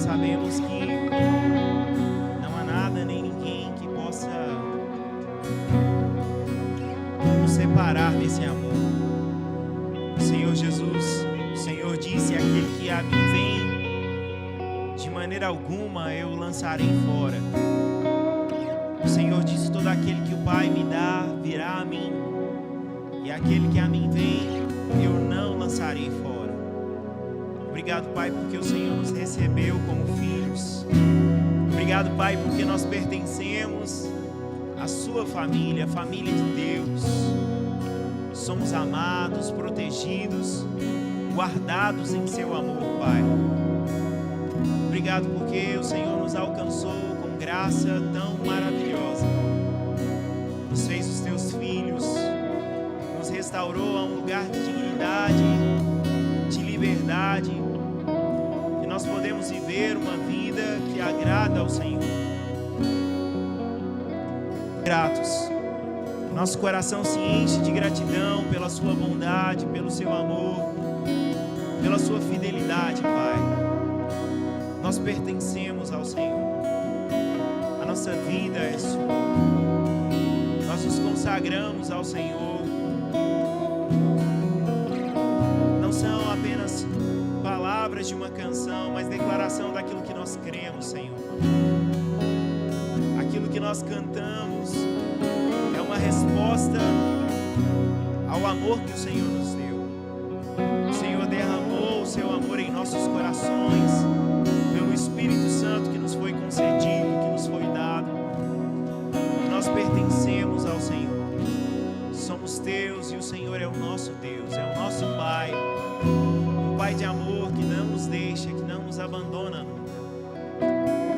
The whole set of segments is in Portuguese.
sabemos que não há nada nem ninguém que possa nos separar desse amor. Senhor Jesus, o Senhor disse: aquele que a mim vem, de maneira alguma eu o lançarei fora. O Senhor disse: todo aquele que o Pai me dá virá a mim, e aquele que a mim vem eu não lançarei fora. Obrigado, Pai, porque o Senhor nos recebeu como filhos. Obrigado, Pai, porque nós pertencemos à sua família, a família de Deus. Somos amados, protegidos, guardados em seu amor, Pai. Obrigado porque o Senhor nos alcançou com graça tão maravilhosa. Nos fez os teus filhos, nos restaurou a um lugar de dignidade, de liberdade, e nós podemos viver uma vida que agrada ao Senhor. Gratos. Nosso coração se enche de gratidão pela sua bondade, pelo seu amor, pela sua fidelidade, Pai. Nós pertencemos ao Senhor. A nossa vida é sua. Nós nos consagramos ao Senhor. Não são apenas palavras de uma canção, mas declaração daquilo que nós cremos, Senhor. Aquilo que nós cantamos é uma resposta ao amor que o Senhor nos deu. O Senhor derramou o seu amor em nossos corações pelo Espírito Santo que nos foi concedido, que nos foi dado. Nós pertencemos ao Senhor. Somos teus e o Senhor é o nosso Deus, é o nosso Pai. Um Pai de amor que não nos deixa, que não nos abandona nunca.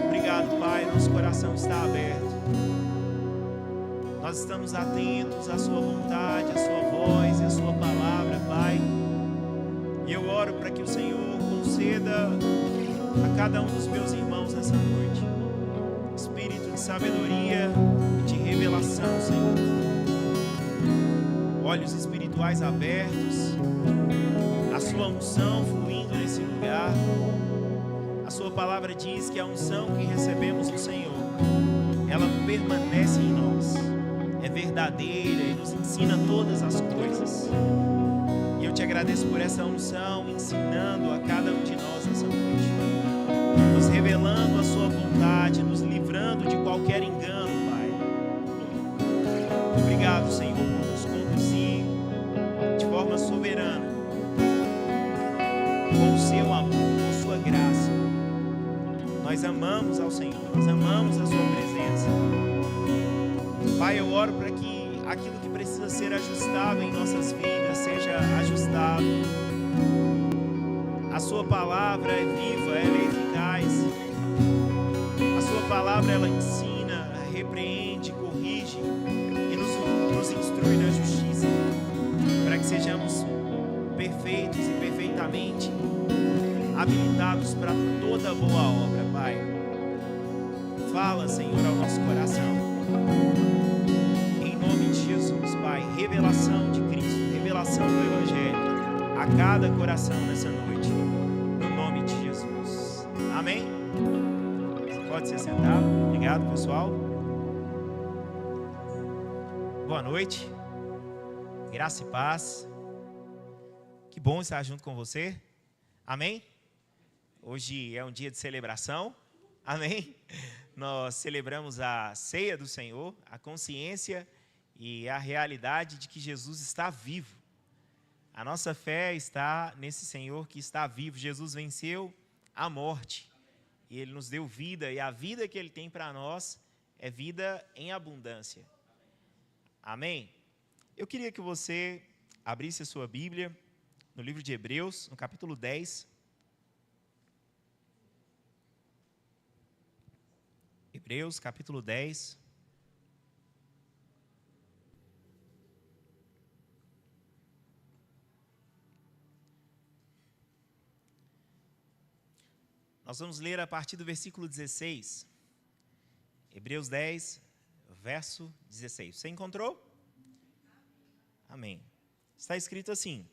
Obrigado, Pai, nosso coração está aberto. Nós estamos atentos à sua vontade, à sua voz e à sua palavra, Pai. E eu oro para que o Senhor conceda a cada um dos meus irmãos nessa noite espírito de sabedoria e de revelação, Senhor. Olhos espirituais abertos, a sua unção fluindo nesse lugar. A sua palavra diz que a unção que recebemos do Senhor, ela permanece em nós, é verdadeira e nos ensina todas as coisas. E eu te agradeço por essa unção, ensinando a cada um de nós nessa noite, nos revelando a sua vontade, nos livrando de qualquer engano, Pai. Obrigado, Senhor, por nos conduzir de forma soberana, com o seu amor, com sua graça. Nós amamos ao Senhor, nós amamos a sua presença. Pai, eu oro para que aquilo que precisa ser ajustado em nossas vidas seja ajustado. A sua palavra é viva, ela é eficaz. A sua palavra, ela ensina, repreende, corrige e nos instrui na justiça, para que sejamos perfeitos e perfeitamente habilitados para toda boa obra, Pai. Fala, Senhor, ao nosso coração. Em nome de Jesus, Pai, revelação de Cristo, revelação do Evangelho a cada coração nessa noite, no nome de Jesus. Amém? Você pode se sentar. Obrigado, pessoal. Boa noite. Graça e paz. Que bom estar junto com você. Amém? Hoje é um dia de celebração. Amém? Nós celebramos a ceia do Senhor, a consciência e a realidade de que Jesus está vivo. A nossa fé está nesse Senhor que está vivo. Jesus venceu a morte e Ele nos deu vida, e a vida que Ele tem para nós é vida em abundância. Amém? Eu queria que você abrisse a sua Bíblia no livro de Hebreus, no capítulo 10. Hebreus, capítulo 10. Nós vamos ler a partir do versículo 16. Hebreus 10, verso 16. Você encontrou? Amém. Está escrito assim: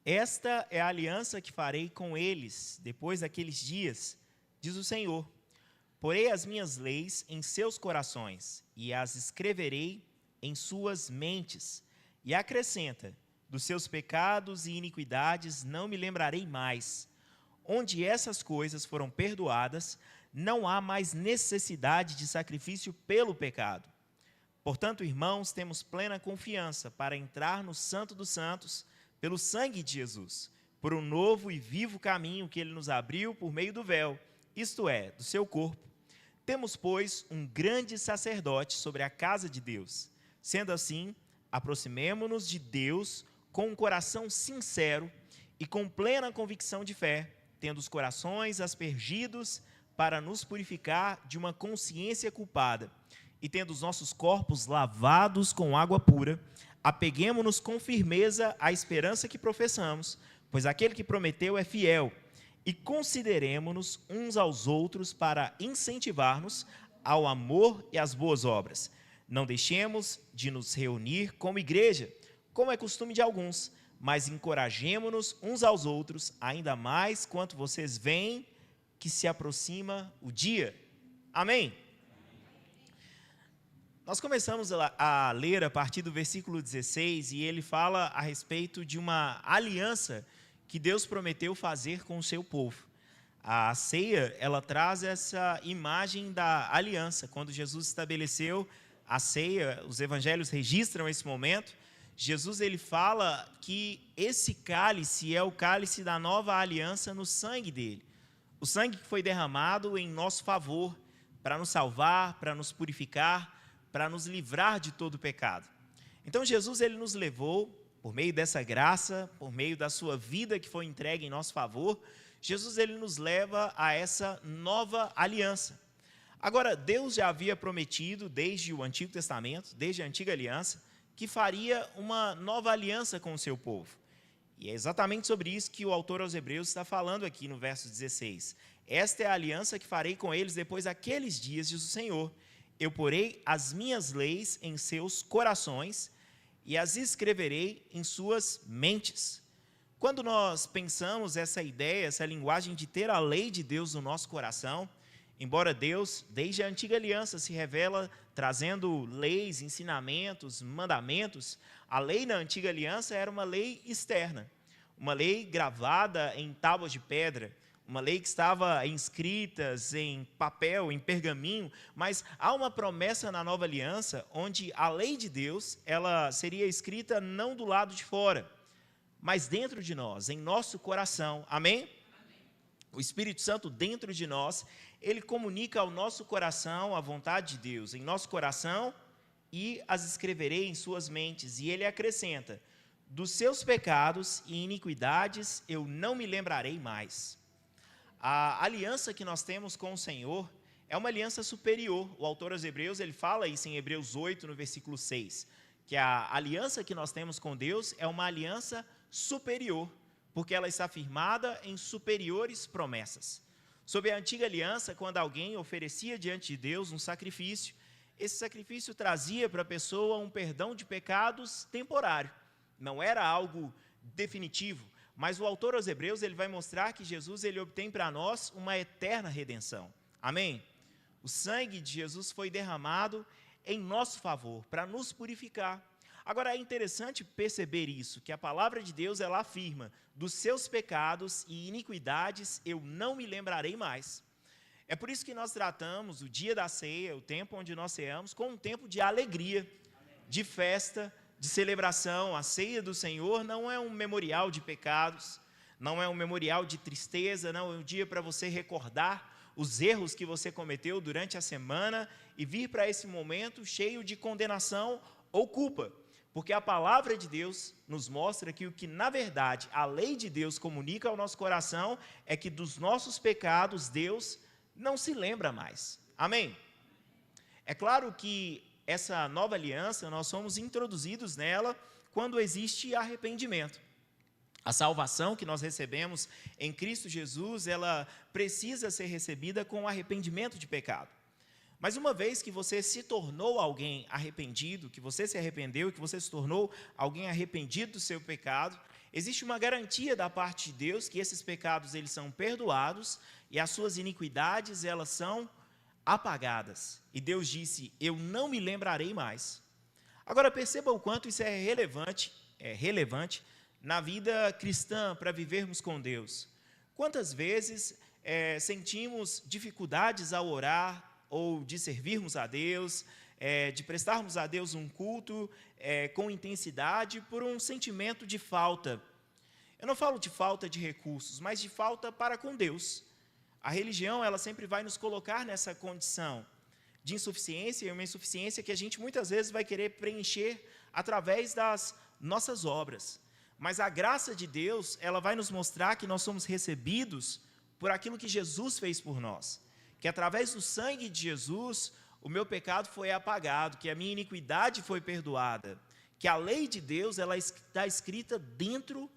Esta é a aliança que farei com eles depois daqueles dias, diz o Senhor. Porei as minhas leis em seus corações e as escreverei em suas mentes. E acrescenta, dos seus pecados e iniquidades não me lembrarei mais. Onde essas coisas foram perdoadas, não há mais necessidade de sacrifício pelo pecado. Portanto, irmãos, temos plena confiança para entrar no Santo dos Santos pelo sangue de Jesus, por um novo e vivo caminho que ele nos abriu por meio do véu, isto é, do seu corpo. Temos, pois, um grande sacerdote sobre a casa de Deus. Sendo assim, aproximemo-nos de Deus com um coração sincero e com plena convicção de fé, tendo os corações aspergidos para nos purificar de uma consciência culpada, e tendo os nossos corpos lavados com água pura, apeguemo-nos com firmeza à esperança que professamos, pois aquele que prometeu é fiel, e consideremo-nos uns aos outros para incentivar-nos ao amor e às boas obras. Não deixemos de nos reunir como igreja, como é costume de alguns, mas encorajemo-nos uns aos outros, ainda mais quanto vocês veem que se aproxima o dia. Amém? Nós começamos a ler a partir do versículo 16, e ele fala a respeito de uma aliança que Deus prometeu fazer com o seu povo. A ceia, ela traz essa imagem da aliança. Quando Jesus estabeleceu a ceia, os evangelhos registram esse momento. Jesus, ele fala que esse cálice é o cálice da nova aliança no sangue dele. O sangue que foi derramado em nosso favor, para nos salvar, para nos purificar, para nos livrar de todo o pecado. Então Jesus, ele nos levou, por meio dessa graça, por meio da sua vida que foi entregue em nosso favor, Jesus, ele nos leva a essa nova aliança. Agora, Deus já havia prometido, desde o Antigo Testamento, desde a Antiga Aliança, que faria uma nova aliança com o seu povo. E é exatamente sobre isso que o autor aos Hebreus está falando aqui no verso 16. Esta é a aliança que farei com eles depois daqueles dias, diz o Senhor. Eu porei as minhas leis em seus corações e as escreverei em suas mentes. Quando nós pensamos essa ideia, essa linguagem de ter a lei de Deus no nosso coração, embora Deus, desde a Antiga Aliança, se revela trazendo leis, ensinamentos, mandamentos, a lei na Antiga Aliança era uma lei externa, uma lei gravada em tábuas de pedra, uma lei que estava inscritas em papel, em pergaminho, mas há uma promessa na Nova Aliança, onde a lei de Deus, ela seria escrita não do lado de fora, mas dentro de nós, em nosso coração, amém? O Espírito Santo dentro de nós, ele comunica ao nosso coração a vontade de Deus, em nosso coração, e as escreverei em suas mentes, e ele acrescenta, dos seus pecados e iniquidades eu não me lembrarei mais. A aliança que nós temos com o Senhor é uma aliança superior. O autor aos Hebreus, ele fala isso em Hebreus 8, no versículo 6, que a aliança que nós temos com Deus é uma aliança superior, porque ela está firmada em superiores promessas. Sob a antiga aliança, quando alguém oferecia diante de Deus um sacrifício, esse sacrifício trazia para a pessoa um perdão de pecados temporário, não era algo definitivo. Mas o autor aos Hebreus, ele vai mostrar que Jesus, ele obtém para nós uma eterna redenção. Amém? O sangue de Jesus foi derramado em nosso favor, para nos purificar. Agora, é interessante perceber isso, que a palavra de Deus, ela afirma, dos seus pecados e iniquidades eu não me lembrarei mais. É por isso que nós tratamos o dia da ceia, o tempo onde nós ceamos, como um tempo de alegria, de festa, de celebração. A ceia do Senhor não é um memorial de pecados, não é um memorial de tristeza, não é um dia para você recordar os erros que você cometeu durante a semana e vir para esse momento cheio de condenação ou culpa, porque a palavra de Deus nos mostra que o que na verdade a lei de Deus comunica ao nosso coração é que dos nossos pecados Deus não se lembra mais. Amém? É claro que essa nova aliança, nós somos introduzidos nela quando existe arrependimento. A salvação que nós recebemos em Cristo Jesus, ela precisa ser recebida com arrependimento de pecado. Mas uma vez que você se tornou alguém arrependido, que você se arrependeu, que você se tornou alguém arrependido do seu pecado, existe uma garantia da parte de Deus que esses pecados eles são perdoados e as suas iniquidades elas são apagadas. E Deus disse: eu não me lembrarei mais. Agora perceba o quanto isso é relevante na vida cristã para vivermos com Deus. Quantas vezes sentimos dificuldades ao orar ou de servirmos a Deus, de prestarmos a Deus um culto com intensidade por um sentimento de falta. Eu não falo de falta de recursos, mas de falta para com Deus. A religião, ela sempre vai nos colocar nessa condição de insuficiência, e uma insuficiência que a gente muitas vezes vai querer preencher através das nossas obras. Mas a graça de Deus, ela vai nos mostrar que nós somos recebidos por aquilo que Jesus fez por nós. Que através do sangue de Jesus, o meu pecado foi apagado, que a minha iniquidade foi perdoada, que a lei de Deus ela está escrita dentro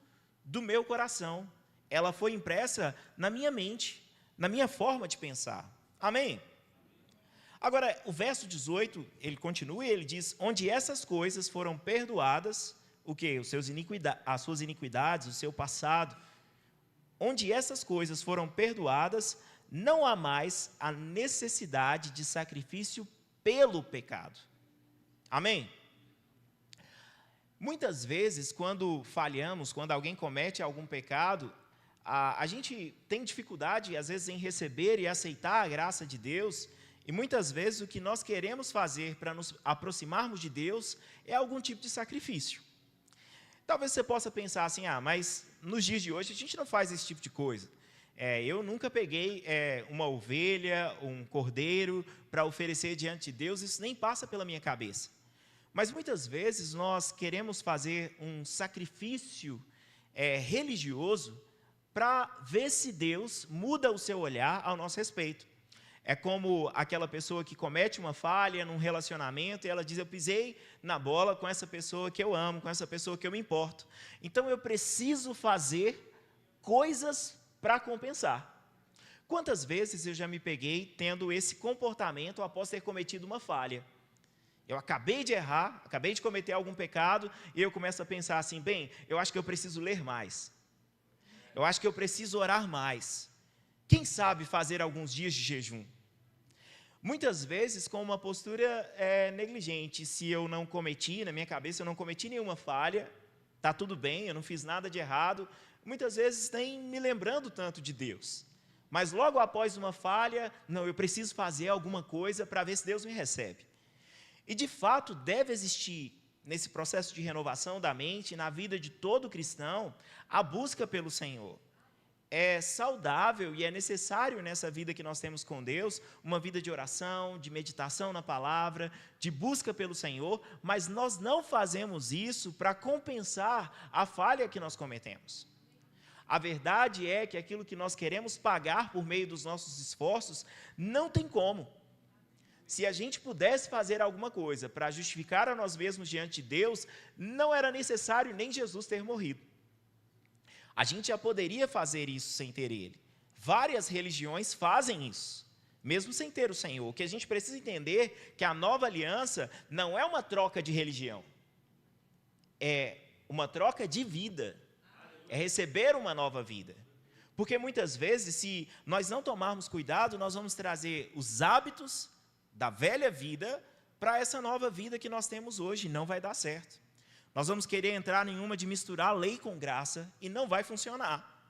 do meu coração, ela foi impressa na minha mente, na minha forma de pensar. Amém? Agora, o verso 18, ele continua e ele diz: onde essas coisas foram perdoadas, o quê? As suas iniquidades, o seu passado, onde essas coisas foram perdoadas, não há mais a necessidade de sacrifício pelo pecado. Amém? Muitas vezes, quando falhamos, quando alguém comete algum pecado, a gente tem dificuldade, às vezes, em receber e aceitar a graça de Deus, e muitas vezes o que nós queremos fazer para nos aproximarmos de Deus é algum tipo de sacrifício. Talvez você possa pensar assim: mas nos dias de hoje a gente não faz esse tipo de coisa. Eu nunca peguei uma ovelha, um cordeiro para oferecer diante de Deus, isso nem passa pela minha cabeça. Mas muitas vezes nós queremos fazer um sacrifício religioso para ver se Deus muda o seu olhar ao nosso respeito. É como aquela pessoa que comete uma falha num relacionamento e ela diz: eu pisei na bola com essa pessoa que eu amo, com essa pessoa que eu me importo. Então eu preciso fazer coisas para compensar. Quantas vezes eu já me peguei tendo esse comportamento após ter cometido uma falha? Eu acabei de errar, acabei de cometer algum pecado, e eu começo a pensar assim: eu acho que eu preciso ler mais. Eu acho que eu preciso orar mais. Quem sabe fazer alguns dias de jejum? Muitas vezes com uma postura negligente. Se eu não cometi, na minha cabeça, eu não cometi nenhuma falha, está tudo bem, eu não fiz nada de errado, muitas vezes nem me lembrando tanto de Deus. Mas logo após uma falha, não, eu preciso fazer alguma coisa para ver se Deus me recebe. E de fato deve existir, nesse processo de renovação da mente, na vida de todo cristão, a busca pelo Senhor. É saudável e é necessário nessa vida que nós temos com Deus, uma vida de oração, de meditação na palavra, de busca pelo Senhor, mas nós não fazemos isso para compensar a falha que nós cometemos. A verdade é que aquilo que nós queremos pagar por meio dos nossos esforços, não tem como. Se a gente pudesse fazer alguma coisa para justificar a nós mesmos diante de Deus, não era necessário nem Jesus ter morrido. A gente já poderia fazer isso sem ter Ele. Várias religiões fazem isso, mesmo sem ter o Senhor. O que a gente precisa entender é que a nova aliança não é uma troca de religião, é uma troca de vida, é receber uma nova vida. Porque muitas vezes, se nós não tomarmos cuidado, nós vamos trazer os hábitos da velha vida para essa nova vida que nós temos hoje, e não vai dar certo. Nós vamos querer entrar em uma de misturar lei com graça e não vai funcionar.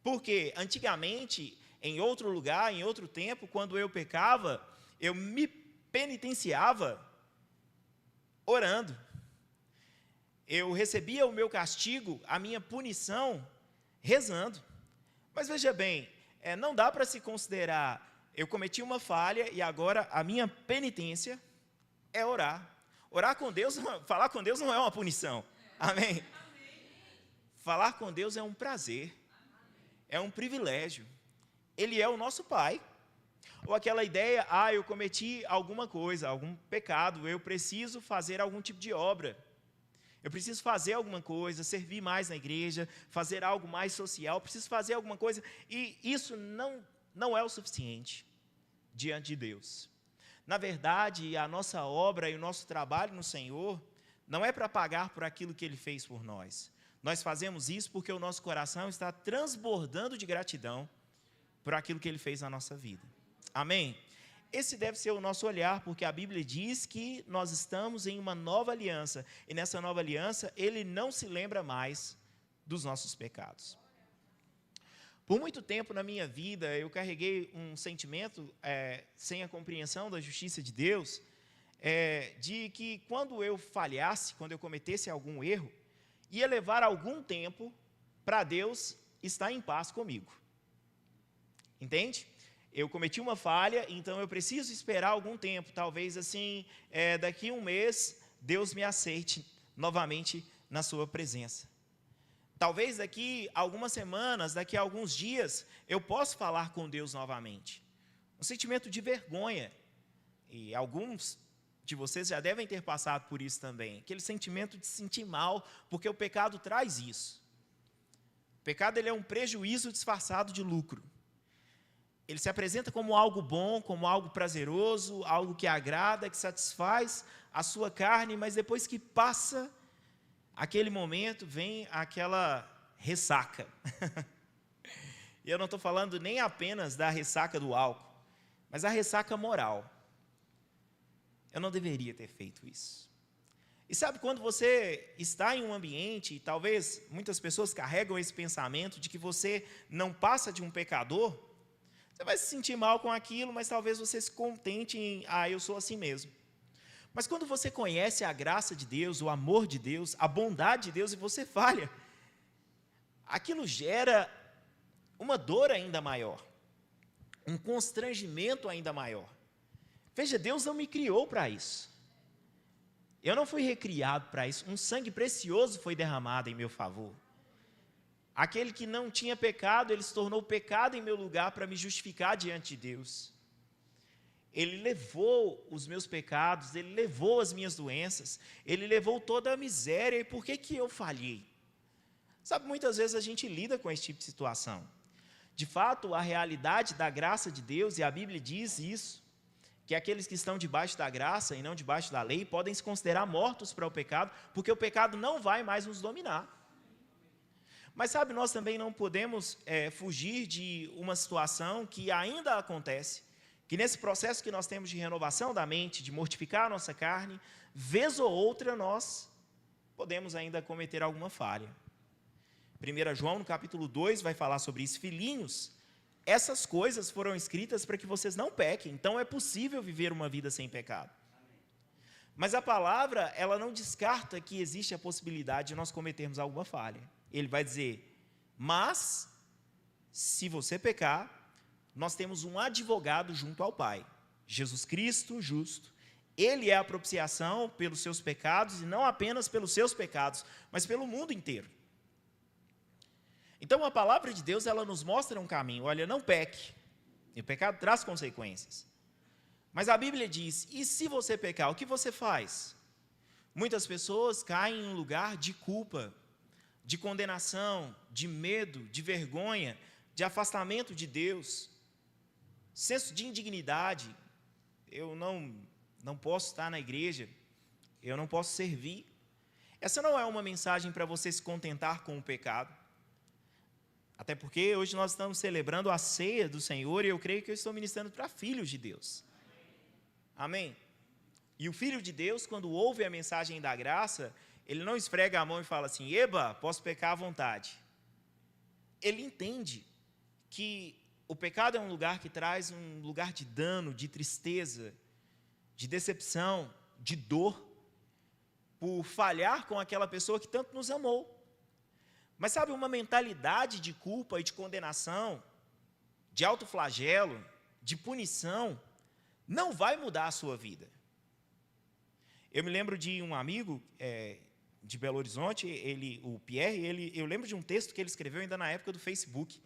Porque antigamente, em outro lugar, em outro tempo, quando eu pecava, eu me penitenciava orando. Eu recebia o meu castigo, a minha punição, rezando. Mas veja bem, não dá para se considerar, eu cometi uma falha e agora a minha penitência é orar. Orar com Deus, falar com Deus não é uma punição. Amém? Falar com Deus é um prazer, é um privilégio. Ele é o nosso Pai. Ou aquela ideia, eu cometi alguma coisa, algum pecado, eu preciso fazer algum tipo de obra. Eu preciso fazer alguma coisa, servir mais na igreja, fazer algo mais social, preciso fazer alguma coisa. E isso não é o suficiente diante de Deus. Na verdade, a nossa obra e o nosso trabalho no Senhor não é para pagar por aquilo que Ele fez por nós. Nós fazemos isso porque o nosso coração está transbordando de gratidão por aquilo que Ele fez na nossa vida. Amém? Esse deve ser o nosso olhar, porque a Bíblia diz que nós estamos em uma nova aliança, e nessa nova aliança, Ele não se lembra mais dos nossos pecados. Por muito tempo na minha vida, eu carreguei um sentimento, sem a compreensão da justiça de Deus, de que quando eu falhasse, quando eu cometesse algum erro, ia levar algum tempo para Deus estar em paz comigo. Entende? Eu cometi uma falha, então eu preciso esperar algum tempo, talvez assim, daqui a um mês, Deus me aceite novamente na sua presença. Talvez daqui a algumas semanas, daqui a alguns dias, eu possa falar com Deus novamente. Um sentimento de vergonha, e alguns de vocês já devem ter passado por isso também, aquele sentimento de se sentir mal, porque o pecado traz isso. O pecado ele é um prejuízo disfarçado de lucro. Ele se apresenta como algo bom, como algo prazeroso, algo que agrada, que satisfaz a sua carne, mas depois que passa aquele momento, vem aquela ressaca. E eu não estou falando nem apenas da ressaca do álcool, mas a ressaca moral. Eu não deveria ter feito isso. E sabe, quando você está em um ambiente, e talvez muitas pessoas carregam esse pensamento de que você não passa de um pecador, você vai se sentir mal com aquilo, mas talvez você se contente em, eu sou assim mesmo. Mas quando você conhece a graça de Deus, o amor de Deus, a bondade de Deus, e você falha, aquilo gera uma dor ainda maior, um constrangimento ainda maior. Veja, Deus não me criou para isso. Eu não fui recriado para isso. Um sangue precioso foi derramado em meu favor. Aquele que não tinha pecado, ele se tornou pecado em meu lugar para me justificar diante de Deus. Ele levou os meus pecados, ele levou as minhas doenças, ele levou toda a miséria. E por que eu falhei? Sabe, muitas vezes a gente lida com esse tipo de situação. De fato, a realidade da graça de Deus, e a Bíblia diz isso, que aqueles que estão debaixo da graça e não debaixo da lei podem se considerar mortos para o pecado, porque o pecado não vai mais nos dominar. Mas sabe, nós também não podemos fugir de uma situação que ainda acontece, que nesse processo que nós temos de renovação da mente, de mortificar a nossa carne, vez ou outra nós podemos ainda cometer alguma falha. 1 João, no capítulo 2, vai falar sobre isso. Filhinhos, essas coisas foram escritas para que vocês não pequem, então é possível viver uma vida sem pecado. Mas a palavra, ela não descarta que existe a possibilidade de nós cometermos alguma falha. Ele vai dizer, mas, se você pecar, nós temos um advogado junto ao Pai, Jesus Cristo justo. Ele é a propiciação pelos seus pecados, e não apenas pelos seus pecados, mas pelo mundo inteiro. Então, a palavra de Deus, ela nos mostra um caminho. Olha, não peque. E o pecado traz consequências. Mas a Bíblia diz, e se você pecar, o que você faz? Muitas pessoas caem em um lugar de culpa, de condenação, de medo, de vergonha, de afastamento de Deus, senso de indignidade. Eu não posso estar na igreja, eu não posso servir. Essa não é uma mensagem para você se contentar com o pecado. Até porque hoje nós estamos celebrando a ceia do Senhor, e eu creio que eu estou ministrando para filhos de Deus. Amém? E o filho de Deus, quando ouve a mensagem da graça, ele não esfrega a mão e fala assim, eba, posso pecar à vontade. Ele entende que o pecado é um lugar que traz um lugar de dano, de tristeza, de decepção, de dor, por falhar com aquela pessoa que tanto nos amou. Mas sabe, uma mentalidade de culpa e de condenação, de autoflagelo, de punição, não vai mudar a sua vida. Eu me lembro de um amigo de Belo Horizonte, o Pierre, eu lembro de um texto que ele escreveu ainda na época do Facebook.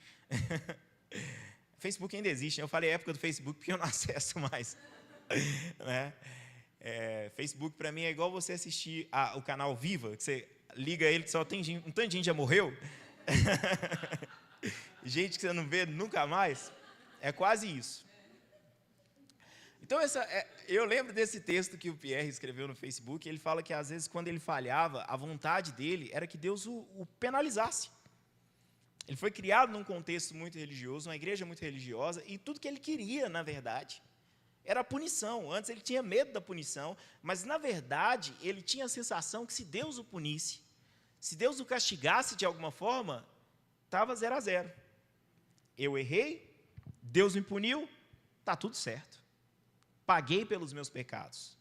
Facebook ainda existe, né? Eu falei época do Facebook porque eu não acesso mais. Né? Facebook para mim é igual você assistir o canal Viva, que você liga ele que só tem um tanto de gente já morreu. Gente que você não vê nunca mais. É quase isso. Então, eu lembro desse texto que o Pierre escreveu no Facebook. Ele fala que, às vezes, quando ele falhava, a vontade dele era que Deus o penalizasse. Ele foi criado num contexto muito religioso, uma igreja muito religiosa, e tudo que ele queria, na verdade, era a punição. Antes ele tinha medo da punição, mas, na verdade, ele tinha a sensação que, se Deus o punisse, se Deus o castigasse de alguma forma, estava 0-0. Eu errei, Deus me puniu, está tudo certo. Paguei pelos meus pecados.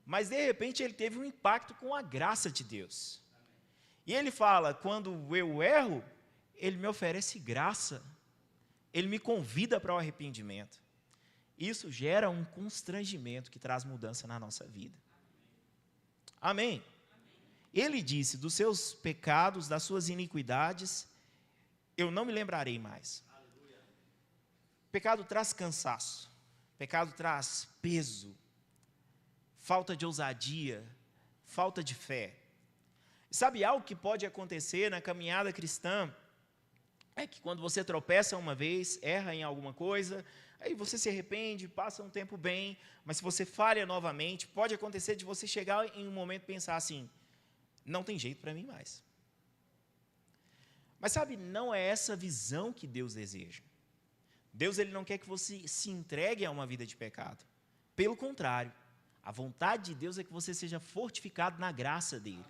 Mas, de repente, ele teve um impacto com a graça de Deus. E ele fala, quando eu erro, ele me oferece graça. Ele me convida para o arrependimento. Isso gera um constrangimento que traz mudança na nossa vida. Amém? Ele disse, dos seus pecados, das suas iniquidades, eu não me lembrarei mais. Pecado traz cansaço. Pecado traz peso, falta de ousadia, falta de fé. Sabe algo que pode acontecer na caminhada cristã? É que quando você tropeça uma vez, erra em alguma coisa, aí você se arrepende, passa um tempo bem, mas se você falha novamente, pode acontecer de você chegar em um momento e pensar assim, não tem jeito para mim mais. Mas sabe, não é essa visão que Deus deseja. Deus ele não quer que você se entregue a uma vida de pecado. Pelo contrário, a vontade de Deus é que você seja fortificado na graça dele.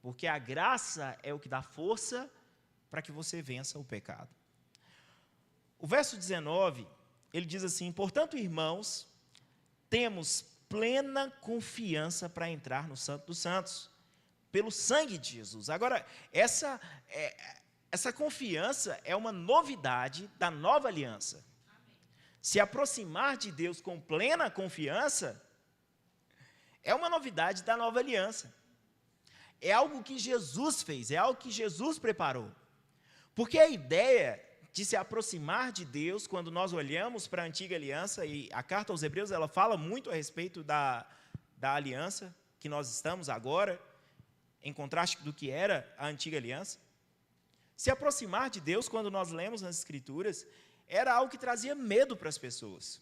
Porque a graça é o que dá força para que você vença o pecado. O verso 19, ele diz assim, portanto, irmãos, temos plena confiança para entrar no Santo dos Santos, pelo sangue de Jesus. Agora, essa confiança é uma novidade da nova aliança. Se aproximar de Deus com plena confiança é uma novidade da nova aliança. É algo que Jesus fez, é algo que Jesus preparou. Porque a ideia de se aproximar de Deus, quando nós olhamos para a antiga aliança, e a carta aos Hebreus ela fala muito a respeito da aliança que nós estamos agora, em contraste do que era a antiga aliança. Se aproximar de Deus, quando nós lemos nas Escrituras, era algo que trazia medo para as pessoas.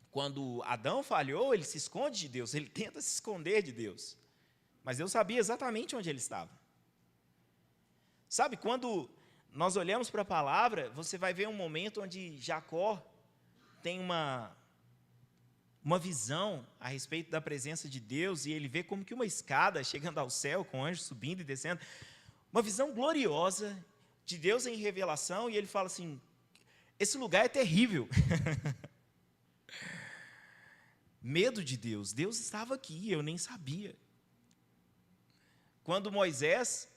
Quando Adão falhou, ele se esconde de Deus, ele tenta se esconder de Deus. Mas Deus sabia exatamente onde ele estava. Sabe, quando nós olhamos para a palavra, você vai ver um momento onde Jacó tem uma visão a respeito da presença de Deus, e ele vê como que uma escada chegando ao céu, com anjos subindo e descendo, uma visão gloriosa de Deus em revelação, e ele fala assim, esse lugar é terrível. Medo de Deus, Deus estava aqui, eu nem sabia. Quando Moisés,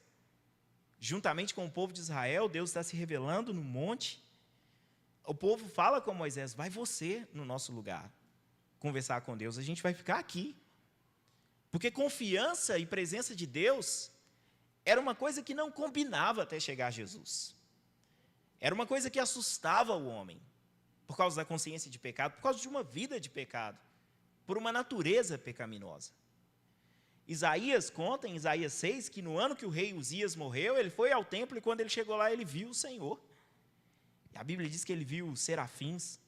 juntamente com o povo de Israel, Deus está se revelando no monte, o povo fala com Moisés, vai você no nosso lugar, conversar com Deus, a gente vai ficar aqui. Porque confiança e presença de Deus era uma coisa que não combinava até chegar a Jesus. Era uma coisa que assustava o homem, por causa da consciência de pecado, por causa de uma vida de pecado, por uma natureza pecaminosa. Isaías conta, em Isaías 6, que no ano que o rei Uzias morreu, ele foi ao templo e quando ele chegou lá, ele viu o Senhor. E a Bíblia diz que ele viu serafins,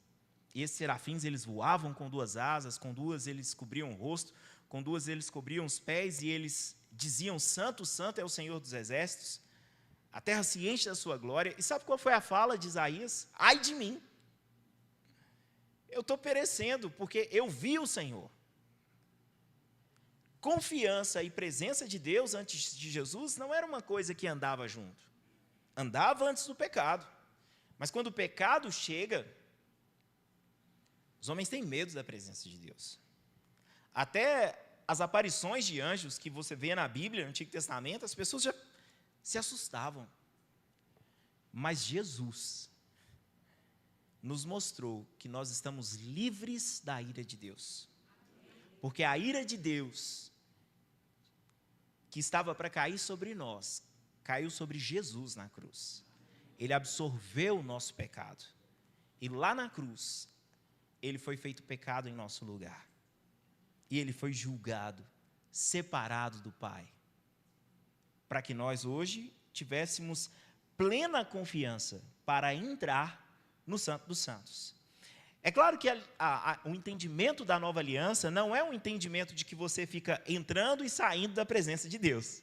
e esses serafins, eles voavam com 2 asas, com 2 eles cobriam o rosto, com 2 eles cobriam os pés, e eles diziam, santo, santo é o Senhor dos exércitos, a terra se enche da sua glória. E sabe qual foi a fala de Isaías? Ai de mim, eu estou perecendo, porque eu vi o Senhor. Confiança e presença de Deus antes de Jesus não era uma coisa que andava junto. Andava antes do pecado. Mas quando o pecado chega, os homens têm medo da presença de Deus. Até as aparições de anjos que você vê na Bíblia, no Antigo Testamento, as pessoas já se assustavam. Mas Jesus nos mostrou que nós estamos livres da ira de Deus. Porque a ira de Deus, que estava para cair sobre nós, caiu sobre Jesus na cruz. Ele absorveu o nosso pecado. E lá na cruz, ele foi feito pecado em nosso lugar. E ele foi julgado, separado do Pai. Para que nós hoje tivéssemos plena confiança para entrar no Santo dos Santos. É claro que o entendimento da nova aliança não é um entendimento de que você fica entrando e saindo da presença de Deus.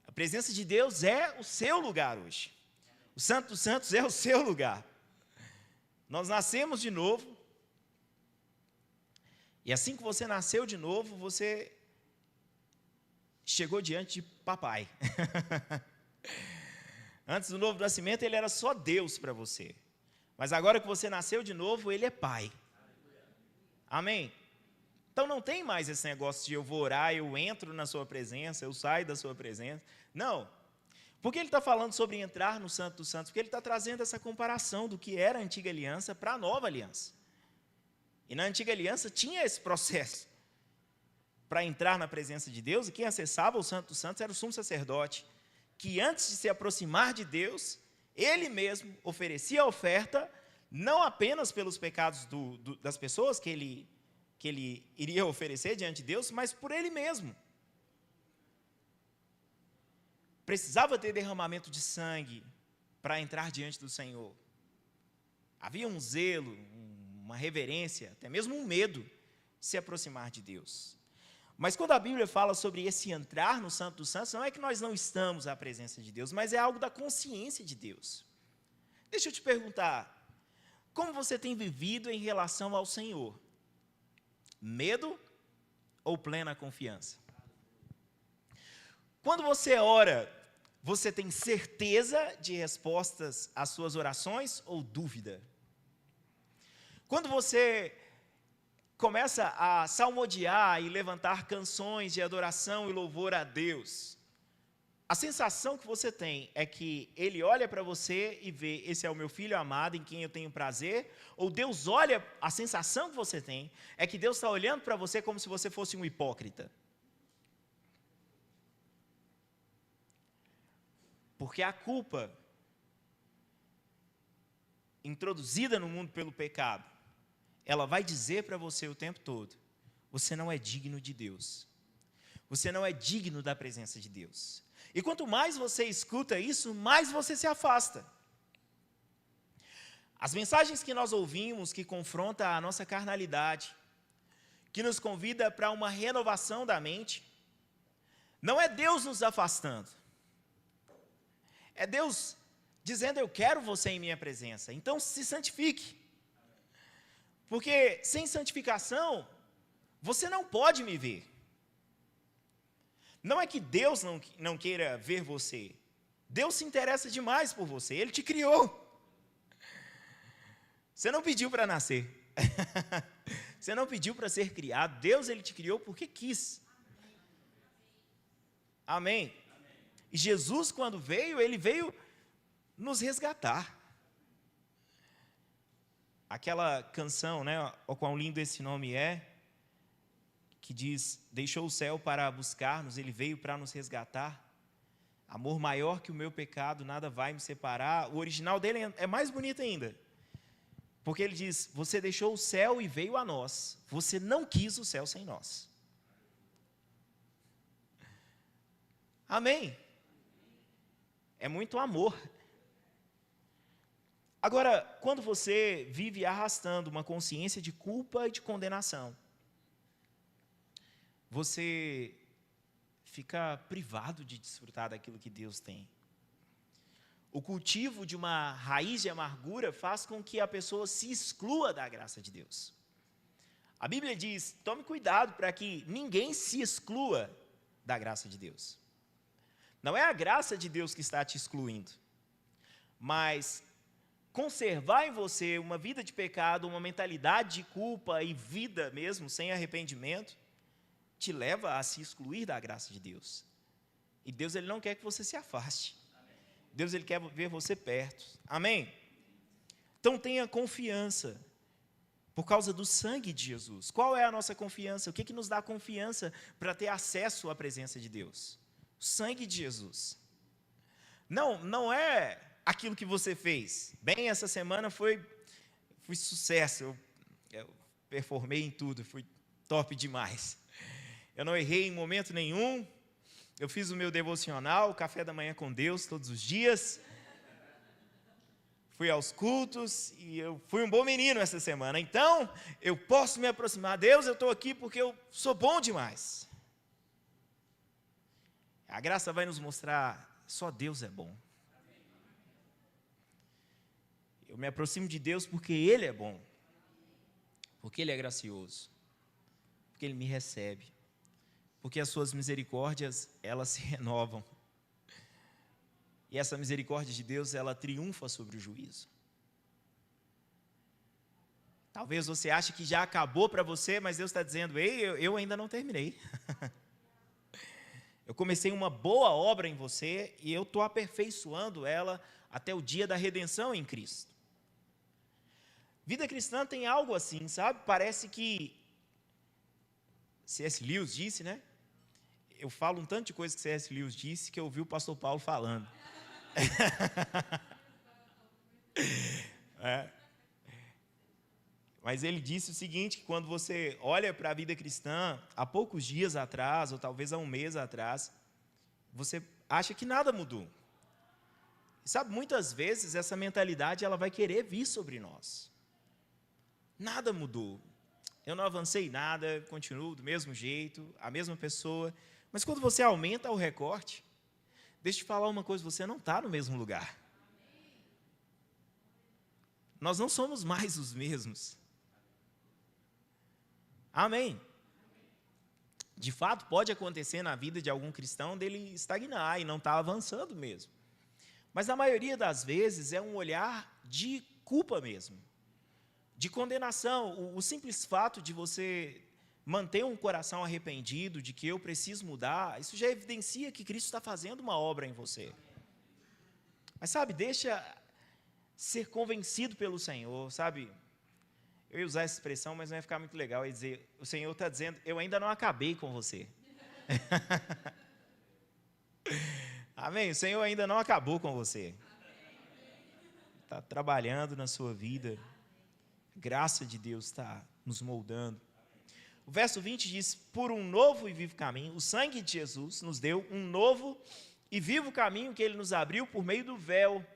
A presença de Deus é o seu lugar hoje. O Santo dos Santos é o seu lugar. Nós nascemos de novo. E assim que você nasceu de novo, você chegou diante de papai. Antes do novo nascimento, ele era só Deus para você. Mas agora que você nasceu de novo, ele é pai. Amém? Então não tem mais esse negócio de eu vou orar, eu entro na sua presença, eu saio da sua presença. Não. Por que ele está falando sobre entrar no Santo dos Santos? Porque ele está trazendo essa comparação do que era a antiga aliança para a nova aliança. E na antiga aliança tinha esse processo para entrar na presença de Deus, e quem acessava o Santo dos Santos era o sumo sacerdote, que antes de se aproximar de Deus, ele mesmo oferecia a oferta, não apenas pelos pecados das pessoas que ele iria oferecer diante de Deus, mas por ele mesmo. Precisava ter derramamento de sangue para entrar diante do Senhor. Havia um zelo, uma reverência, até mesmo um medo de se aproximar de Deus. Mas quando a Bíblia fala sobre esse entrar no Santo dos Santos, não é que nós não estamos à presença de Deus, mas é algo da consciência de Deus. Deixa eu te perguntar, como você tem vivido em relação ao Senhor? Medo ou plena confiança? Quando você ora, você tem certeza de respostas às suas orações ou dúvida? Quando você começa a salmodiar e levantar canções de adoração e louvor a Deus, a sensação que você tem é que Ele olha para você e vê, esse é o meu filho amado em quem eu tenho prazer, ou Deus olha, a sensação que você tem é que Deus está olhando para você como se você fosse um hipócrita. Porque a culpa, introduzida no mundo pelo pecado, ela vai dizer para você o tempo todo, você não é digno de Deus. Você não é digno da presença de Deus. E quanto mais você escuta isso, mais você se afasta. As mensagens que nós ouvimos, que confrontam a nossa carnalidade, que nos convida para uma renovação da mente, não é Deus nos afastando. É Deus dizendo, eu quero você em minha presença, então se santifique. Porque sem santificação, você não pode me ver. Não é que Deus não queira ver você. Deus se interessa demais por você. Ele te criou. Você não pediu para nascer. Você não pediu para ser criado. Deus, Ele te criou porque quis. Amém? E Jesus, quando veio, Ele veio nos resgatar. Aquela canção, né, o quão lindo esse nome é, que diz, deixou o céu para buscar-nos, Ele veio para nos resgatar. Amor maior que o meu pecado, nada vai me separar. O original dele é mais bonito ainda. Porque ele diz, você deixou o céu e veio a nós. Você não quis o céu sem nós. Amém? É muito amor. Agora, quando você vive arrastando uma consciência de culpa e de condenação, você fica privado de desfrutar daquilo que Deus tem. O cultivo de uma raiz de amargura faz com que a pessoa se exclua da graça de Deus. A Bíblia diz, tome cuidado para que ninguém se exclua da graça de Deus. Não é a graça de Deus que está te excluindo, mas conservar em você uma vida de pecado, uma mentalidade de culpa e vida mesmo, sem arrependimento, te leva a se excluir da graça de Deus. E Deus, Ele não quer que você se afaste. Deus, Ele quer ver você perto. Amém? Então tenha confiança, por causa do sangue de Jesus. Qual é a nossa confiança? O que nos dá confiança para ter acesso à presença de Deus? O sangue de Jesus. Não é aquilo que você fez. Bem, essa semana foi sucesso. Eu performei em tudo, fui top demais. Eu não errei em momento nenhum. Eu fiz o meu devocional, café da manhã com Deus, todos os dias. fui aos cultos e eu fui um bom menino essa semana. Então, eu posso me aproximar. Deus, eu estou aqui porque eu sou bom demais. A graça vai nos mostrar, só Deus é bom. Eu me aproximo de Deus porque Ele é bom. Porque Ele é gracioso. Porque Ele me recebe. Porque as suas misericórdias, elas se renovam. E essa misericórdia de Deus, ela triunfa sobre o juízo. Talvez você ache que já acabou para você, mas Deus está dizendo, ei, eu ainda não terminei. Eu comecei uma boa obra em você e eu estou aperfeiçoando ela até o dia da redenção em Cristo. Vida cristã tem algo assim, sabe? Parece que C.S. Lewis disse, né? Eu falo um tanto de coisa que C.S. Lewis disse que eu ouvi o pastor Paulo falando. Mas ele disse o seguinte, que quando você olha para a vida cristã, há poucos dias atrás, ou talvez há um mês atrás, você acha que nada mudou. E sabe, muitas vezes essa mentalidade ela vai querer vir sobre nós. Nada mudou. Eu não avancei nada, continuo do mesmo jeito, a mesma pessoa. Mas quando você aumenta o recorte, deixa eu te falar uma coisa, você não está no mesmo lugar. Nós não somos mais os mesmos. Amém? De fato, pode acontecer na vida de algum cristão dele estagnar e não estar avançando mesmo. Mas na maioria das vezes é um olhar de culpa mesmo, de condenação. O simples fato de você manter um coração arrependido, de que eu preciso mudar, isso já evidencia que Cristo está fazendo uma obra em você. Mas sabe, deixa ser convencido pelo Senhor, sabe? Eu ia usar essa expressão, mas não ia ficar muito legal, ia dizer, o Senhor está dizendo, eu ainda não acabei com você. Amém? O Senhor ainda não acabou com você. Está trabalhando na sua vida. A graça de Deus está nos moldando. O verso 20 diz, por um novo e vivo caminho, o sangue de Jesus nos deu um novo e vivo caminho que Ele nos abriu por meio do véu,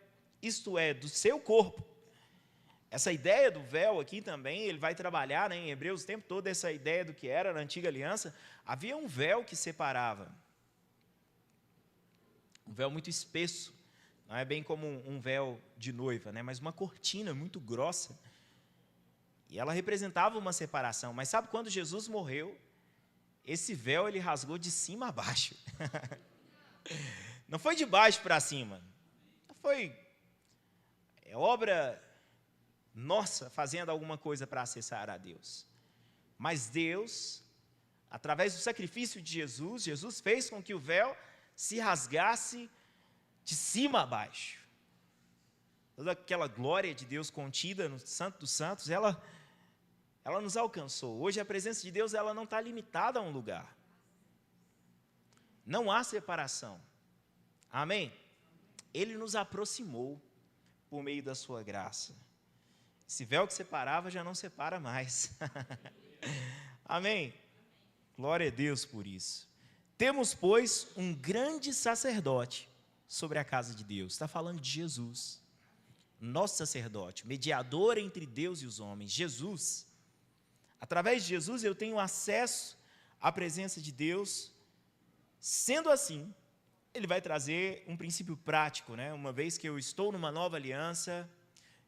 isto é, do seu corpo. Essa ideia do véu aqui também, ele vai trabalhar, né, em Hebreus o tempo todo, essa ideia do que era na antiga aliança. Havia um véu que separava. Um véu muito espesso. Não é bem como um véu de noiva, né, mas uma cortina muito grossa. E ela representava uma separação. Mas sabe, quando Jesus morreu, esse véu ele rasgou de cima a baixo. Não foi de baixo para cima. Não foi obra nossa fazendo alguma coisa para acessar a Deus. Mas Deus, através do sacrifício de Jesus, Jesus fez com que o véu se rasgasse de cima a baixo. Toda aquela glória de Deus contida no Santo dos Santos, ela nos alcançou. Hoje a presença de Deus ela não está limitada a um lugar. Não há separação. Amém? Ele nos aproximou por meio da sua graça. Esse véu que separava já não separa mais. Amém? Glória a Deus por isso. Temos, pois, um grande sacerdote sobre a casa de Deus. Está falando de Jesus. Nosso sacerdote, mediador entre Deus e os homens. Jesus. Através de Jesus eu tenho acesso à presença de Deus. Sendo assim, ele vai trazer um princípio prático, né? Uma vez que eu estou numa nova aliança,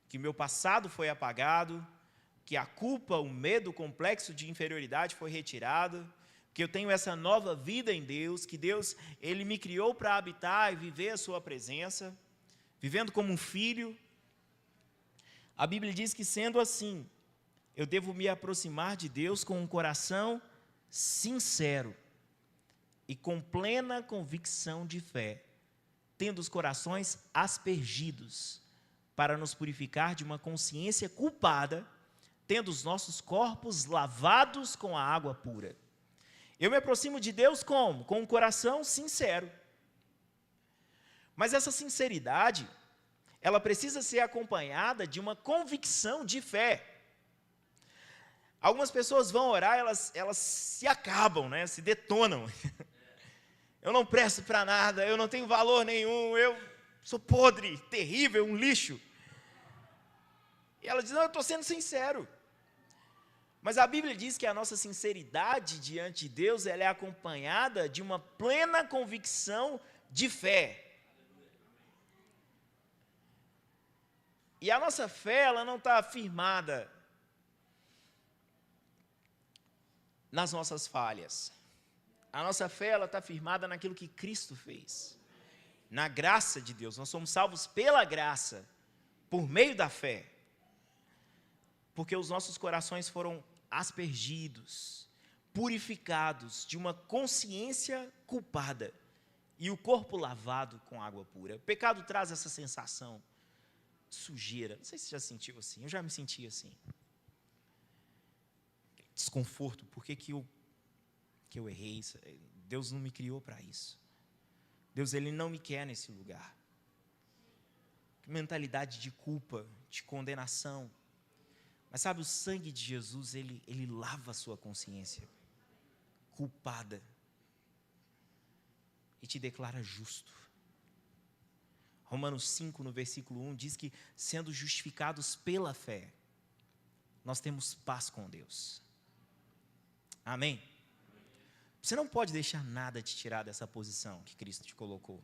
que meu passado foi apagado, que a culpa, o medo, o complexo de inferioridade foi retirado, que eu tenho essa nova vida em Deus, que Deus ele me criou para habitar e viver a sua presença, vivendo como um filho. A Bíblia diz que sendo assim, eu devo me aproximar de Deus com um coração sincero e com plena convicção de fé, tendo os corações aspergidos, para nos purificar de uma consciência culpada, tendo os nossos corpos lavados com a água pura. Eu me aproximo de Deus como? Com um coração sincero. Mas essa sinceridade, ela precisa ser acompanhada de uma convicção de fé. Algumas pessoas vão orar, elas se acabam, né? Se detonam. Eu não presto para nada, eu não tenho valor nenhum, eu sou podre, terrível, um lixo. E ela diz, não, eu estou sendo sincero. Mas a Bíblia diz que a nossa sinceridade diante de Deus, ela é acompanhada de uma plena convicção de fé. E a nossa fé, ela não está firmada nas nossas falhas. A nossa fé, ela está firmada naquilo que Cristo fez. Na graça de Deus. Nós somos salvos pela graça, por meio da fé. Porque os nossos corações foram aspergidos, purificados de uma consciência culpada e o corpo lavado com água pura. O pecado traz essa sensação de sujeira. Não sei se você já sentiu assim, eu já me senti assim. Desconforto, por que eu errei? Deus não me criou para isso. Deus, Ele não me quer nesse lugar. Mentalidade de culpa, de condenação. Mas sabe, o sangue de Jesus, ele lava a sua consciência culpada e te declara justo. Romanos 5, no versículo 1, diz que, sendo justificados pela fé, nós temos paz com Deus. Amém? Você não pode deixar nada te tirar dessa posição que Cristo te colocou.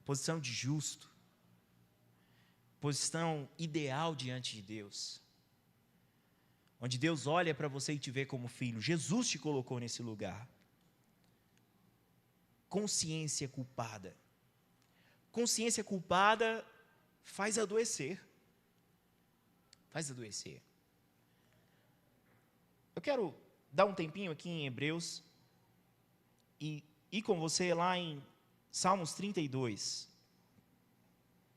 Posição de justo. Posição ideal diante de Deus. Onde Deus olha para você e te vê como filho. Jesus te colocou nesse lugar. Consciência culpada. Consciência culpada faz adoecer. Faz adoecer. Eu quero dar um tempinho aqui em Hebreus e ir com você lá em Salmos 32.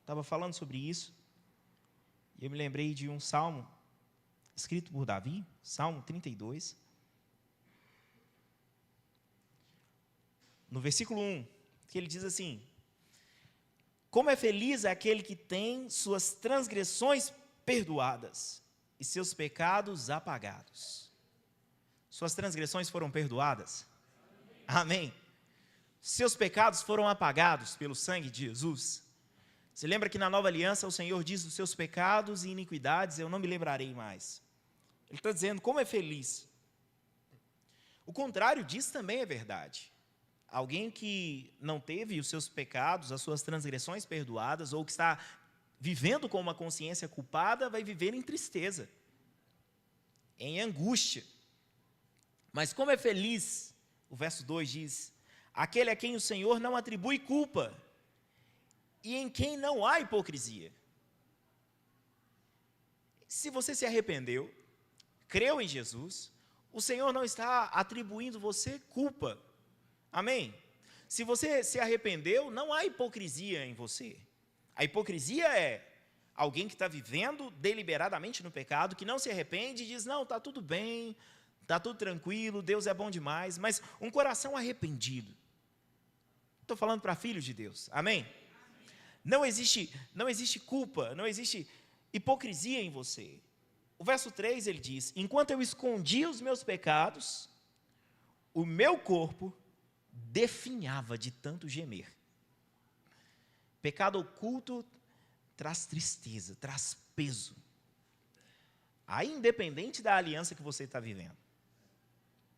Estava falando sobre isso e eu me lembrei de um salmo escrito por Davi, Salmo 32. No versículo 1, que ele diz assim: como é feliz aquele que tem suas transgressões perdoadas e seus pecados apagados. Suas transgressões foram perdoadas? Amém. Seus pecados foram apagados pelo sangue de Jesus. Você lembra que na nova aliança o Senhor diz: os seus pecados e iniquidades eu não me lembrarei mais. Ele está dizendo como é feliz. O contrário disso também é verdade. Alguém que não teve os seus pecados, as suas transgressões perdoadas, ou que está vivendo com uma consciência culpada, vai viver em tristeza, em angústia. Mas como é feliz, o verso 2 diz: aquele a quem o Senhor não atribui culpa, e em quem não há hipocrisia. Se você se arrependeu, creu em Jesus, o Senhor não está atribuindo você culpa. Amém? Se você se arrependeu, não há hipocrisia em você. A hipocrisia é alguém que está vivendo deliberadamente no pecado, que não se arrepende e diz: não, está tudo bem, está tudo tranquilo, Deus é bom demais. Mas um coração arrependido. Estou falando para filhos de Deus. Amém? Não existe culpa, não existe hipocrisia em você. O verso 3 ele diz: enquanto eu escondia os meus pecados, o meu corpo definhava de tanto gemer. Pecado oculto traz tristeza, traz peso. Aí, independente da aliança que você está vivendo.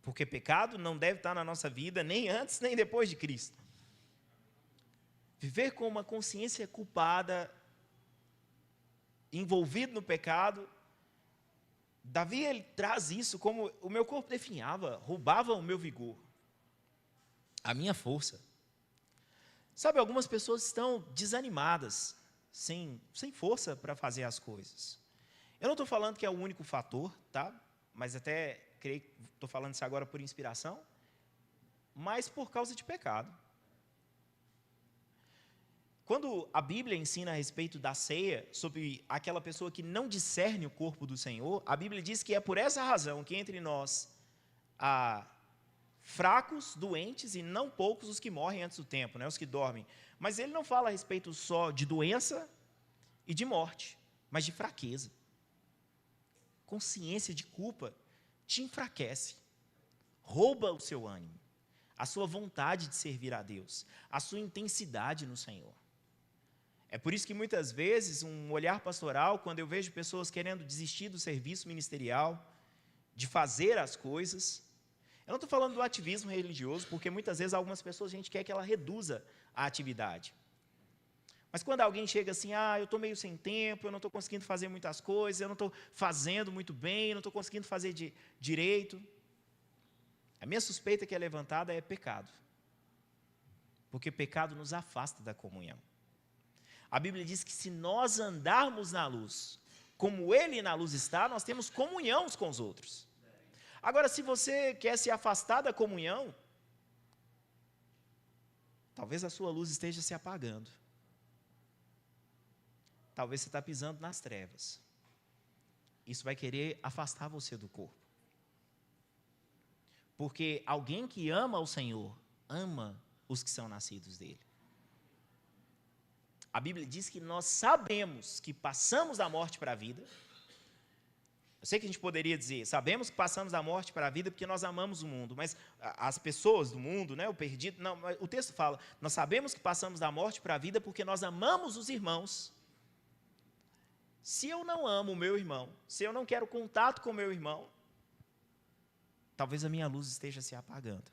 Porque pecado não deve estar na nossa vida nem antes nem depois de Cristo. Viver com uma consciência culpada, envolvido no pecado. Davi, ele traz isso como: o meu corpo definhava, roubava o meu vigor, a minha força. Sabe, algumas pessoas estão desanimadas, sem força para fazer as coisas. Eu não estou falando que é o único fator, tá? Mas até creio que estou falando isso agora por inspiração, mas por causa de pecado. Quando a Bíblia ensina a respeito da ceia, sobre aquela pessoa que não discerne o corpo do Senhor, a Bíblia diz que é por essa razão que entre nós há fracos, doentes e não poucos os que morrem antes do tempo, né, os que dormem. Mas ele não fala a respeito só de doença e de morte, mas de fraqueza. Consciência de culpa te enfraquece, rouba o seu ânimo, a sua vontade de servir a Deus, a sua intensidade no Senhor. É por isso que muitas vezes um olhar pastoral, quando eu vejo pessoas querendo desistir do serviço ministerial, de fazer as coisas, eu não estou falando do ativismo religioso, porque muitas vezes algumas pessoas a gente quer que ela reduza a atividade. Mas quando alguém chega assim, eu estou meio sem tempo, eu não estou conseguindo fazer muitas coisas, eu não estou fazendo muito bem, eu não estou conseguindo fazer direito, a minha suspeita que é levantada é pecado. Porque pecado nos afasta da comunhão. A Bíblia diz que se nós andarmos na luz, como Ele na luz está, nós temos comunhão uns com os outros. Agora, se você quer se afastar da comunhão, talvez a sua luz esteja se apagando. Talvez você está pisando nas trevas. Isso vai querer afastar você do corpo. Porque alguém que ama o Senhor, ama os que são nascidos dele. A Bíblia diz que nós sabemos que passamos da morte para a vida. Eu sei que a gente poderia dizer, sabemos que passamos da morte para a vida porque nós amamos o mundo, mas as pessoas do mundo, o perdido, não, o texto fala, nós sabemos que passamos da morte para a vida porque nós amamos os irmãos. Se eu não amo o meu irmão, se eu não quero contato com o meu irmão, talvez a minha luz esteja se apagando.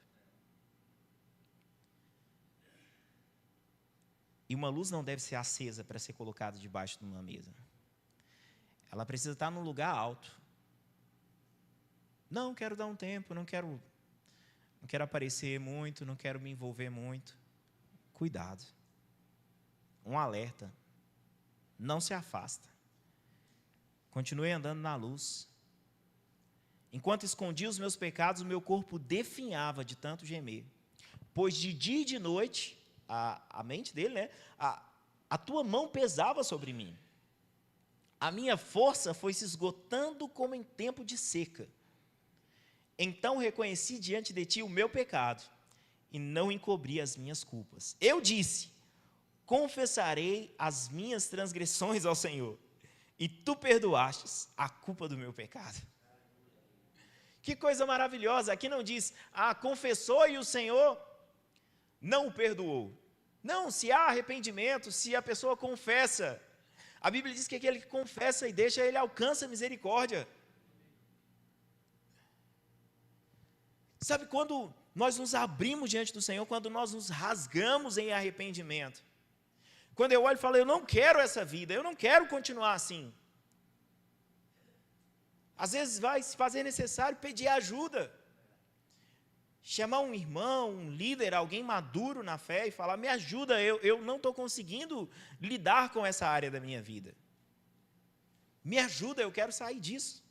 E uma luz não deve ser acesa para ser colocada debaixo de uma mesa. Ela precisa estar num lugar alto. Não, quero dar um tempo, não quero aparecer muito, não quero me envolver muito. Cuidado. Um alerta. Não se afasta. Continue andando na luz. Enquanto escondia os meus pecados, o meu corpo definhava de tanto gemer. Pois de dia e de noite, a mente dele, a tua mão pesava sobre mim. A minha força foi se esgotando como em tempo de seca. Então reconheci diante de ti o meu pecado e não encobri as minhas culpas. Eu disse, confessarei as minhas transgressões ao Senhor, e tu perdoastes a culpa do meu pecado. Que coisa maravilhosa, aqui não diz, confessou e o Senhor não o perdoou. Não, se há arrependimento, se a pessoa confessa, a Bíblia diz que aquele que confessa e deixa, ele alcança misericórdia. Sabe, quando nós nos abrimos diante do Senhor, quando nós nos rasgamos em arrependimento, quando eu olho e falo, eu não quero essa vida, eu não quero continuar assim. Às vezes vai se fazer necessário pedir ajuda. Chamar um irmão, um líder, alguém maduro na fé e falar, me ajuda, eu não estou conseguindo lidar com essa área da minha vida. Me ajuda, eu quero sair disso.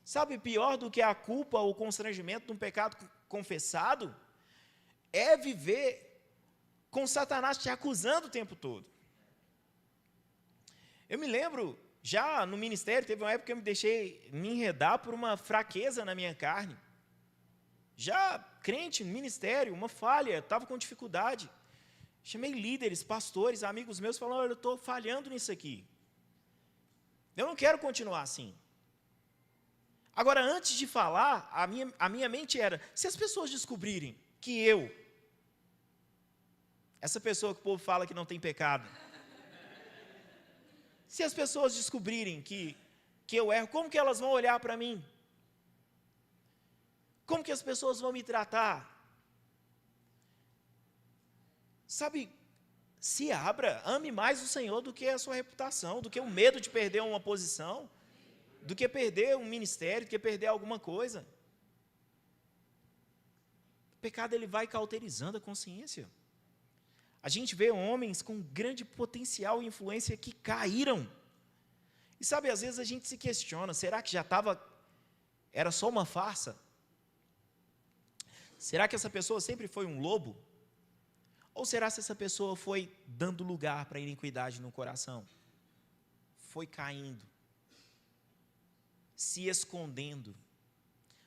Sabe, pior do que a culpa ou o constrangimento de um pecado confessado, é viver com Satanás te acusando o tempo todo. Eu me lembro, já no ministério, teve uma época que eu me deixei me enredar por uma fraqueza na minha carne. Já crente no ministério, uma falha, estava com dificuldade. Chamei líderes, pastores, amigos meus, falando, olha, eu estou falhando nisso aqui. Eu não quero continuar assim. Agora, antes de falar, a minha mente era, se as pessoas descobrirem que essa pessoa que o povo fala que não tem pecado, se as pessoas descobrirem que eu erro, como que elas vão olhar para mim? Como que as pessoas vão me tratar? Sabe, se abra, ame mais o Senhor do que a sua reputação, do que o medo de perder uma posição, do que perder um ministério, do que perder alguma coisa. O pecado, ele vai cauterizando a consciência. A gente vê homens com grande potencial e influência que caíram. E sabe, às vezes a gente se questiona, será que era só uma farsa? Será que essa pessoa sempre foi um lobo? Ou será que essa pessoa foi dando lugar para a iniquidade no coração? Foi caindo, se escondendo,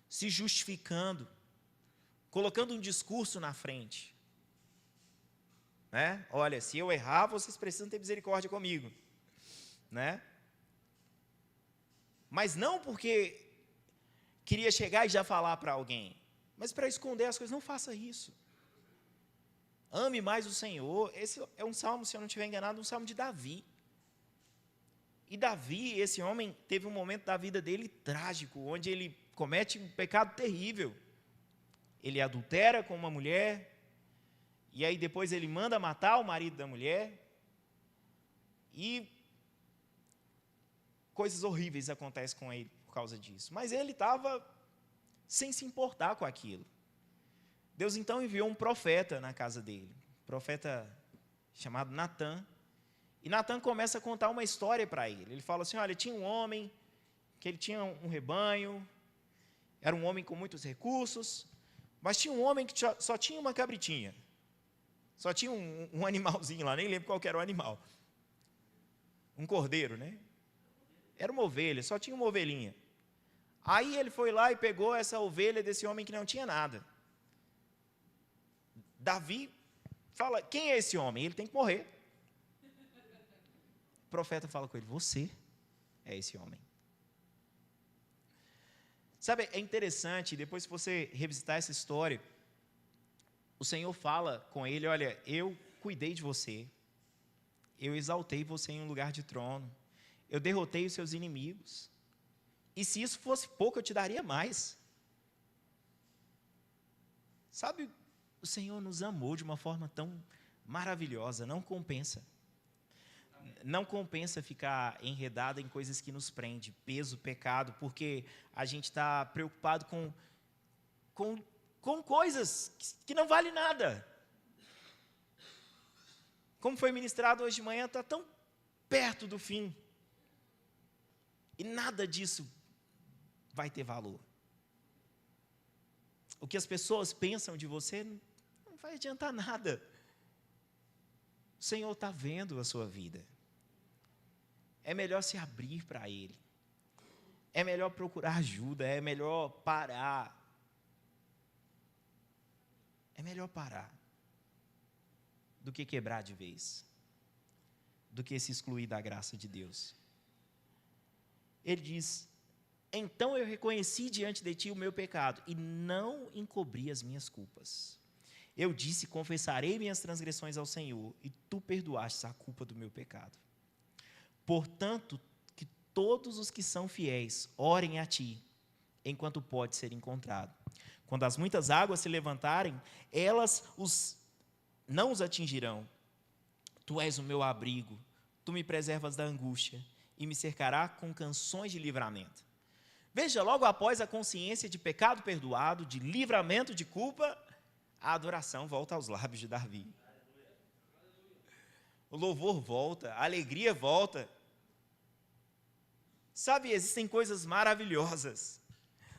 se justificando, colocando um discurso na frente. Olha, se eu errar, vocês precisam ter misericórdia comigo. Mas não porque queria chegar e já falar para alguém, mas para esconder as coisas. Não faça isso. Ame mais o Senhor. Esse é um salmo, se eu não estiver enganado, um salmo de Davi. E Davi, esse homem, teve um momento da vida dele trágico, onde ele comete um pecado terrível. Ele adultera com uma mulher, e aí depois ele manda matar o marido da mulher, e coisas horríveis acontecem com ele por causa disso. Mas ele estava sem se importar com aquilo. Deus então enviou um profeta na casa dele, um profeta chamado Natã, e Natã começa a contar uma história para ele. Ele fala assim, olha, tinha um homem, que ele tinha um rebanho, era um homem com muitos recursos, mas tinha um homem que só tinha uma cabritinha, só tinha um animalzinho lá, nem lembro qual que era o animal, um cordeiro, né? Era uma ovelha, só tinha uma ovelhinha. Aí ele foi lá e pegou essa ovelha desse homem que não tinha nada. Davi fala, quem é esse homem? Ele tem que morrer. O profeta fala com ele, você é esse homem. Sabe, é interessante, depois que você revisitar essa história, o Senhor fala com ele, olha, eu cuidei de você, eu exaltei você em um lugar de trono, eu derrotei os seus inimigos, e se isso fosse pouco, eu te daria mais. Sabe, o Senhor nos amou de uma forma tão maravilhosa, não compensa. Não compensa ficar enredado em coisas que nos prendem, peso, pecado, porque a gente está preocupado com coisas que não valem nada. Como foi ministrado hoje de manhã, está tão perto do fim. E nada disso vai ter valor. O que as pessoas pensam de você não vai adiantar nada. O Senhor está vendo a sua vida. É melhor se abrir para Ele. É melhor procurar ajuda, é melhor parar. É melhor parar do que quebrar de vez, do que se excluir da graça de Deus. Ele diz, então eu reconheci diante de ti o meu pecado e não encobri as minhas culpas. Eu disse, confessarei minhas transgressões ao Senhor e tu perdoaste a culpa do meu pecado. Portanto, que todos os que são fiéis orem a ti, enquanto pode ser encontrado. Quando as muitas águas se levantarem, elas não os atingirão. Tu és o meu abrigo, tu me preservas da angústia e me cercará com canções de livramento. Veja, logo após a consciência de pecado perdoado, de livramento de culpa, a adoração volta aos lábios de Davi. O louvor volta, a alegria volta. Sabe, existem coisas maravilhosas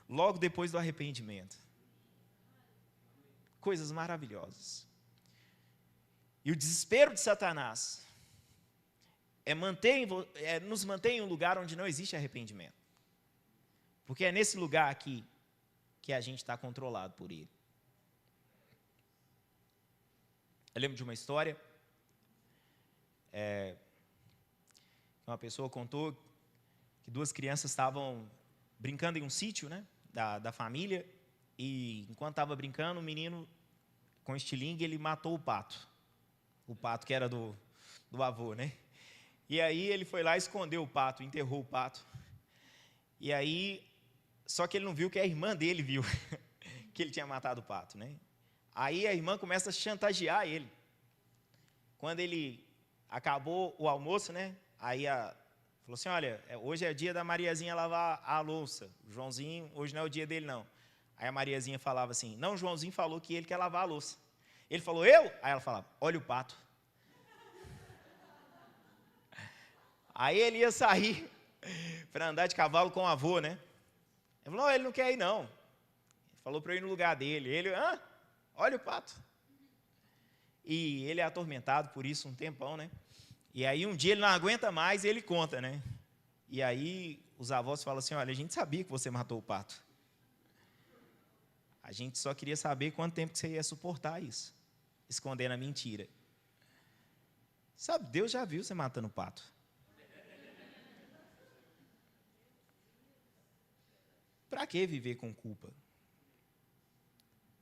logo depois do arrependimento. Coisas maravilhosas. E o desespero de Satanás nos manter em um lugar onde não existe arrependimento. Porque é nesse lugar aqui que a gente está controlado por ele. Eu lembro de uma história, uma pessoa contou que duas crianças estavam brincando em um sítio, né, da família, e enquanto estava brincando, o menino, com estilingue, ele matou o pato que era do avô, né? E aí ele foi lá e escondeu o pato, enterrou o pato. E aí, só que ele não viu que a irmã dele viu que ele tinha matado o pato, né? Aí a irmã começa a chantagear ele. Quando ele acabou o almoço, né? Aí falou assim, olha, hoje é dia da Mariazinha lavar a louça. O Joãozinho, hoje não é o dia dele, não. Aí a Mariazinha falava assim, não, o Joãozinho falou que ele quer lavar a louça. Ele falou, eu? Aí ela falava, olha o pato. Aí ele ia sair para andar de cavalo com o avô, né? Ele falou, não, ele não quer ir, não. Ele falou para eu ir no lugar dele. Ele, olha o pato. E ele é atormentado por isso um tempão, né? E aí um dia ele não aguenta mais e ele conta, né? E aí os avós falam assim, olha, a gente sabia que você matou o pato. A gente só queria saber quanto tempo que você ia suportar isso, escondendo a mentira. Sabe, Deus já viu você matando o pato. Para que viver com culpa?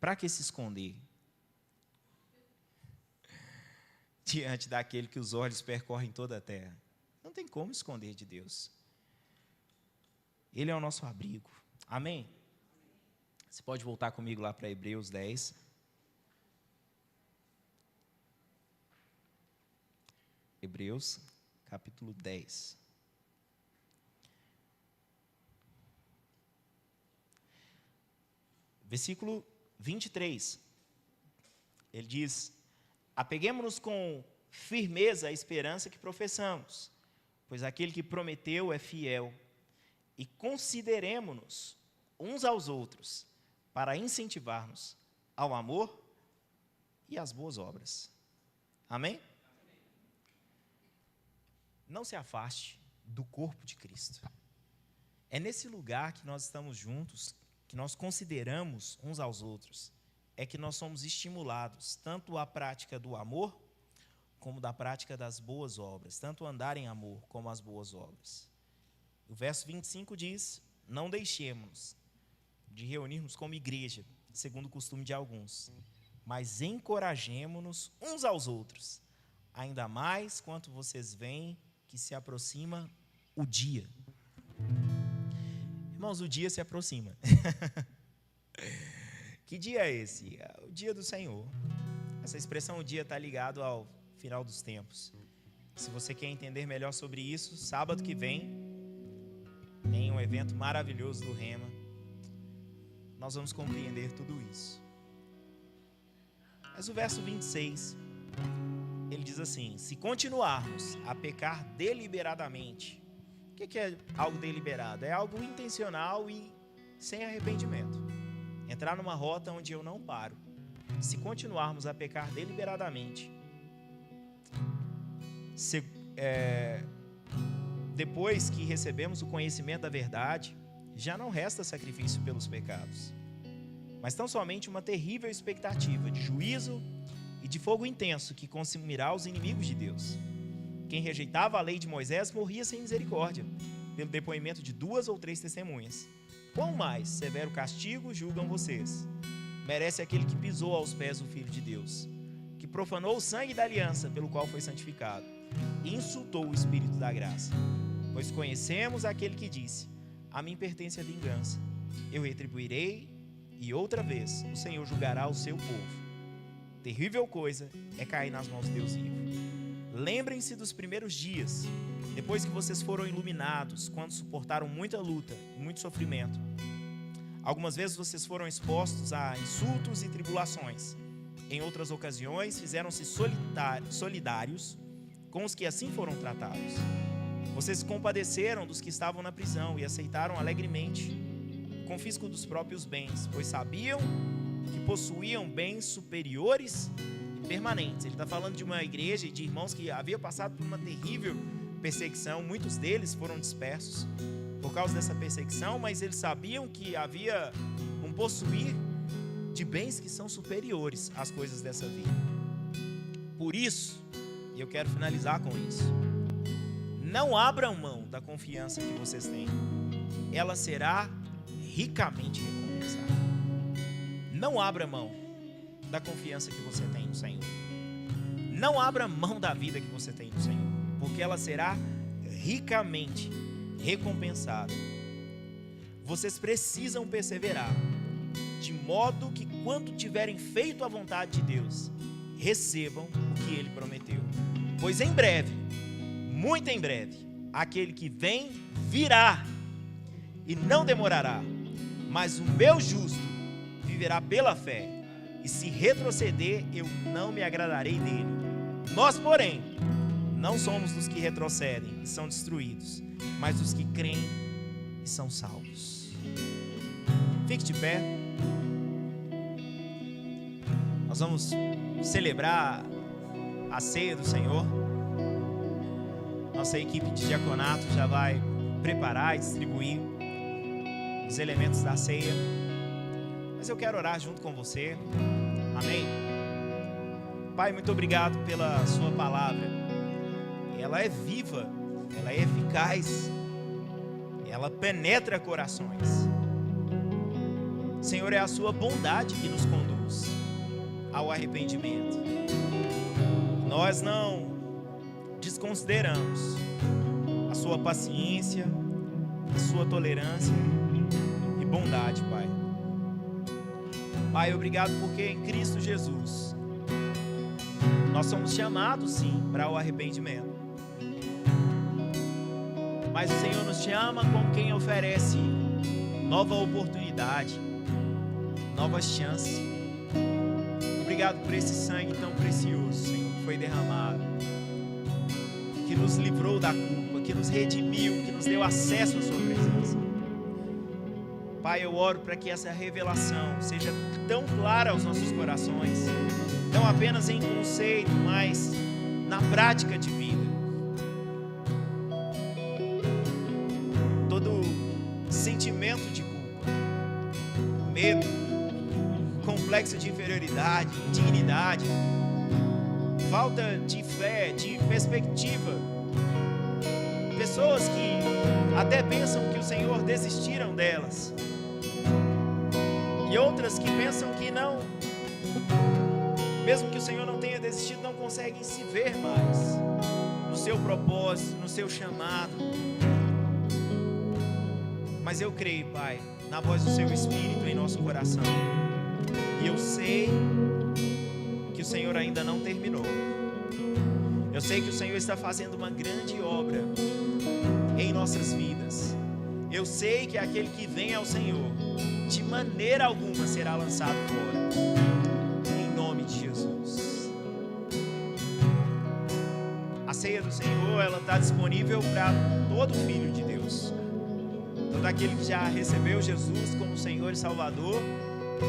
Para que se esconder? diante daquele que os olhos percorrem toda a terra. Não tem como esconder de Deus. Ele é o nosso abrigo. Amém? Você pode voltar comigo lá para Hebreus 10. Hebreus, capítulo 10. Versículo 23. Ele diz: apeguemo-nos com firmeza à esperança que professamos, pois aquele que prometeu é fiel, e consideremo-nos uns aos outros, para incentivar-nos ao amor e às boas obras. Amém? Não se afaste do corpo de Cristo. É nesse lugar que nós estamos juntos, que nós consideramos uns aos outros, é que nós somos estimulados, tanto à prática do amor, como da prática das boas obras, tanto andar em amor, como as boas obras. O verso 25 diz: não deixemos de reunirmos como igreja, segundo o costume de alguns, mas encorajemo-nos uns aos outros, ainda mais quanto vocês veem que se aproxima o dia. Irmãos, o dia se aproxima. Que dia é esse? É o dia do Senhor. Essa expressão, o dia, está ligado ao final dos tempos. Se você quer entender melhor sobre isso, sábado que vem tem um evento maravilhoso do Rema. Nós vamos compreender tudo isso. Mas o verso 26, ele diz assim: se continuarmos a pecar deliberadamente. O que é algo deliberado? É algo intencional e sem arrependimento. Entrar numa rota onde eu não paro. Se continuarmos a pecar deliberadamente, depois que recebemos o conhecimento da verdade, já não resta sacrifício pelos pecados, mas tão somente uma terrível expectativa de juízo e de fogo intenso que consumirá os inimigos de Deus. Quem rejeitava a lei de Moisés morria sem misericórdia, pelo depoimento de 2 ou 3 testemunhas. Quão mais severo castigo julgam vocês? Merece aquele que pisou aos pés do Filho de Deus, que profanou o sangue da aliança pelo qual foi santificado, e insultou o Espírito da graça. Pois conhecemos aquele que disse: a mim pertence a vingança, eu retribuirei, e outra vez o Senhor julgará o seu povo. Terrível coisa é cair nas mãos de Deus vivo. Lembrem-se dos primeiros dias, depois que vocês foram iluminados, quando suportaram muita luta e muito sofrimento. Algumas vezes vocês foram expostos a insultos e tribulações. Em outras ocasiões, fizeram-se solidários com os que assim foram tratados. Vocês se compadeceram dos que estavam na prisão e aceitaram alegremente o confisco dos próprios bens, pois sabiam que possuíam bens superiores e permanentes. Ele está falando de uma igreja e de irmãos que haviam passado por uma terrível perseguição. Muitos deles foram dispersos por causa dessa perseguição, mas eles sabiam que havia um possuir de bens que são superiores às coisas dessa vida. Por isso, e eu quero finalizar com isso, não abram mão da confiança que vocês têm. Ela será ricamente recompensada. Não abra mão da confiança que você tem no Senhor. Não abra mão da vida que você tem no Senhor, porque ela será ricamente recompensada. Vocês precisam perseverar, de modo que quando tiverem feito a vontade de Deus, recebam o que Ele prometeu. Pois em breve, muito em breve, aquele que vem virá e não demorará, mas o meu justo viverá pela fé, e se retroceder, eu não me agradarei dele. Nós, porém, não somos dos que retrocedem e são destruídos, mas dos que creem e são salvos. Fique de pé. Nós vamos celebrar a ceia do Senhor. Nossa equipe de diaconato já vai preparar e distribuir os elementos da ceia. Mas eu quero orar junto com você. Amém? Pai, muito obrigado pela sua palavra. Ela é viva, ela é eficaz, ela penetra corações. Senhor, é a sua bondade que nos conduz ao arrependimento. nós não desconsideramos a sua paciência, a sua tolerância e bondade, Pai. Pai, obrigado porque em Cristo Jesus nós somos chamados sim para o arrependimento. Mas o Senhor nos chama como quem oferece nova oportunidade, novas chances. Obrigado por esse sangue tão precioso, Senhor, que foi derramado, que nos livrou da culpa, que nos redimiu, que nos deu acesso à sua presença. Pai, eu oro para que essa revelação seja tão clara aos nossos corações, não apenas em conceito, mas na prática de vida. Todo sentimento de culpa, medo, complexo de inferioridade, indignidade, falta de fé, de perspectiva, pessoas que até pensam que o Senhor desistiram delas, e outras que pensam que não, mesmo que o Senhor não tenha desistido, não conseguem se ver mais no seu propósito, no seu chamado. Mas eu creio, Pai, na voz do seu Espírito em nosso coração, e eu sei que o Senhor ainda não terminou. Eu sei que o Senhor está fazendo uma grande obra em nossas vidas. Eu sei que aquele que vem ao Senhor, de maneira alguma será lançado fora. Em nome de Jesus. A ceia do Senhor, ela está disponível para todo filho de Deus. Todo aquele que já recebeu Jesus como Senhor e Salvador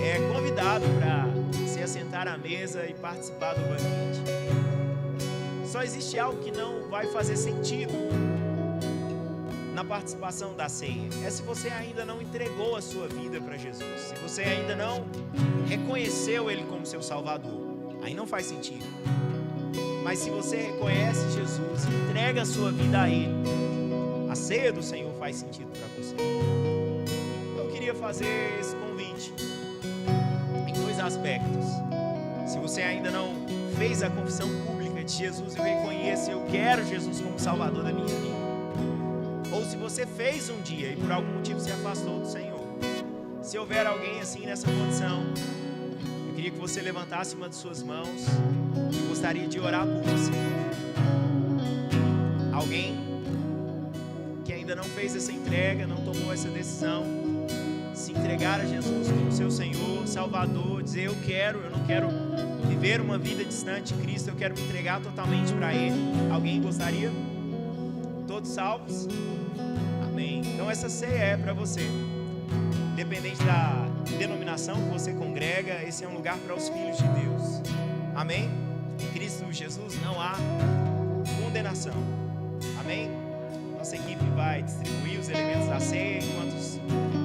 é convidado para se assentar à mesa e participar do banquete. Só existe algo que não vai fazer sentido na participação da ceia. É se você ainda não entregou a sua vida para Jesus, se você ainda não reconheceu Ele como seu Salvador, aí não faz sentido. Mas se você reconhece Jesus e entrega a sua vida a Ele, a ceia do Senhor faz sentido para você. Eu queria fazer esse convite em dois aspectos. Se você ainda não fez a confissão pública de Jesus, eu reconheço, eu quero Jesus como Salvador da minha vida. Ou se você fez um dia e por algum motivo se afastou do Senhor. Se houver alguém assim nessa condição, eu queria que você levantasse uma de suas mãos. Eu gostaria de orar por você. Alguém que ainda não fez essa entrega, não tomou essa decisão, se entregar a Jesus como seu Senhor, Salvador, dizer eu não quero viver uma vida distante de Cristo, eu quero me entregar totalmente para Ele. Alguém gostaria? Todos salvos? Amém. Então essa ceia é para você. Independente da denominação que você congrega, esse é um lugar para os filhos de Deus. Amém? Em Cristo Jesus não há condenação. Amém? Nossa equipe vai distribuir os elementos da ceia enquanto os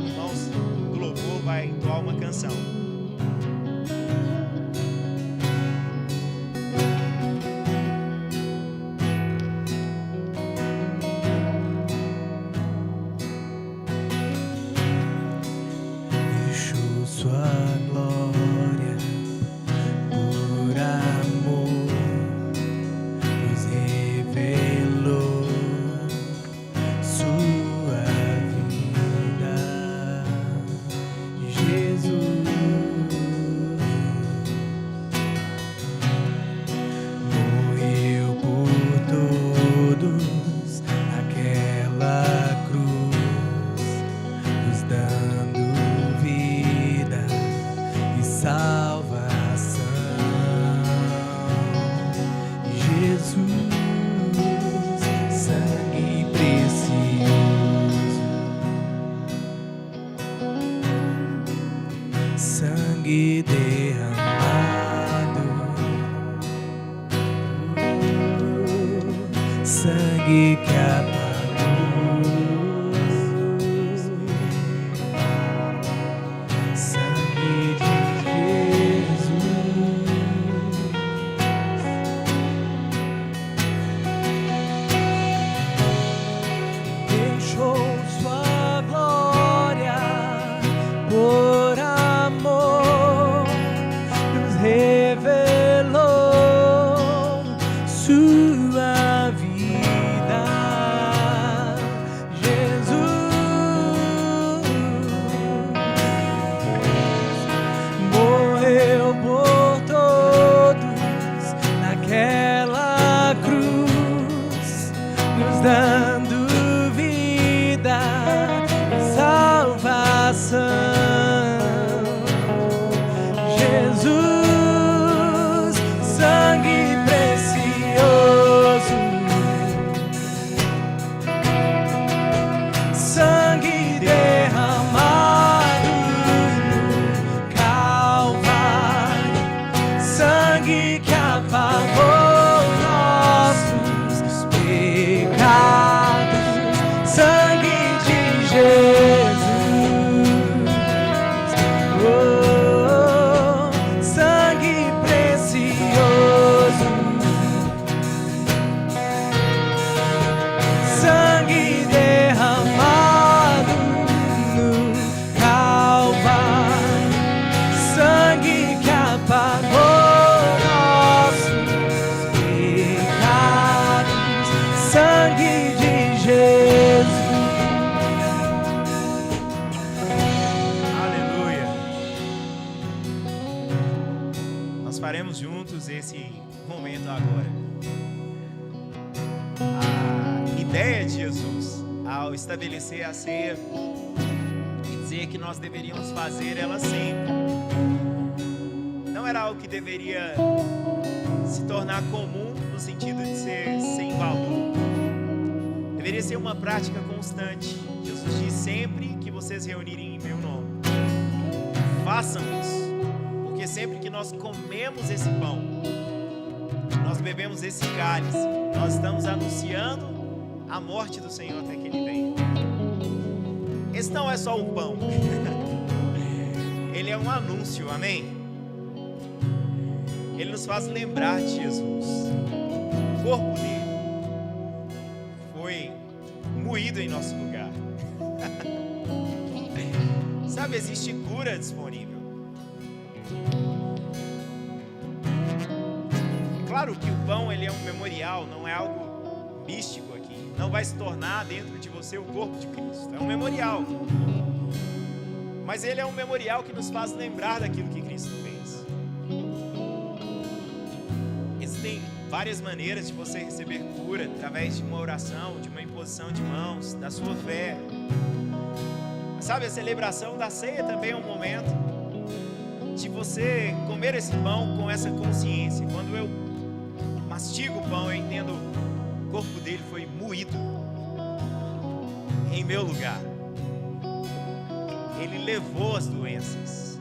irmãos do louvor vai entoar uma canção. Sangue que apagou, sangue de Jesus, deixou sua glória por amor. faremos juntos esse momento agora. A ideia de Jesus ao estabelecer a ceia e dizer que nós deveríamos fazer ela sempre, não era algo que deveria se tornar comum no sentido de ser sem valor. Deveria ser uma prática constante. Jesus diz: sempre que vocês reunirem em meu nome, façam isso, porque sempre que nós comemos esse pão, nós bebemos esse cálice, nós estamos anunciando a morte do Senhor até que Ele venha. Esse não é só um pão, ele é um anúncio, amém? Ele nos faz lembrar de Jesus. O corpo dele foi moído em nosso lugar. Sabe, existe cura disponível. É claro que o pão, ele é um memorial, não é algo místico aqui. Não vai se tornar dentro de você o corpo de Cristo. É um memorial. Mas ele é um memorial que nos faz lembrar daquilo que Cristo fez. Existem várias maneiras de você receber cura, através de uma oração, de uma imposição de mãos, da sua fé. Sabe, a celebração da ceia também é um momento de você comer esse pão com essa consciência. Quando eu mastigo o pão, eu entendo: o corpo dele foi moído em meu lugar. Ele levou as doenças.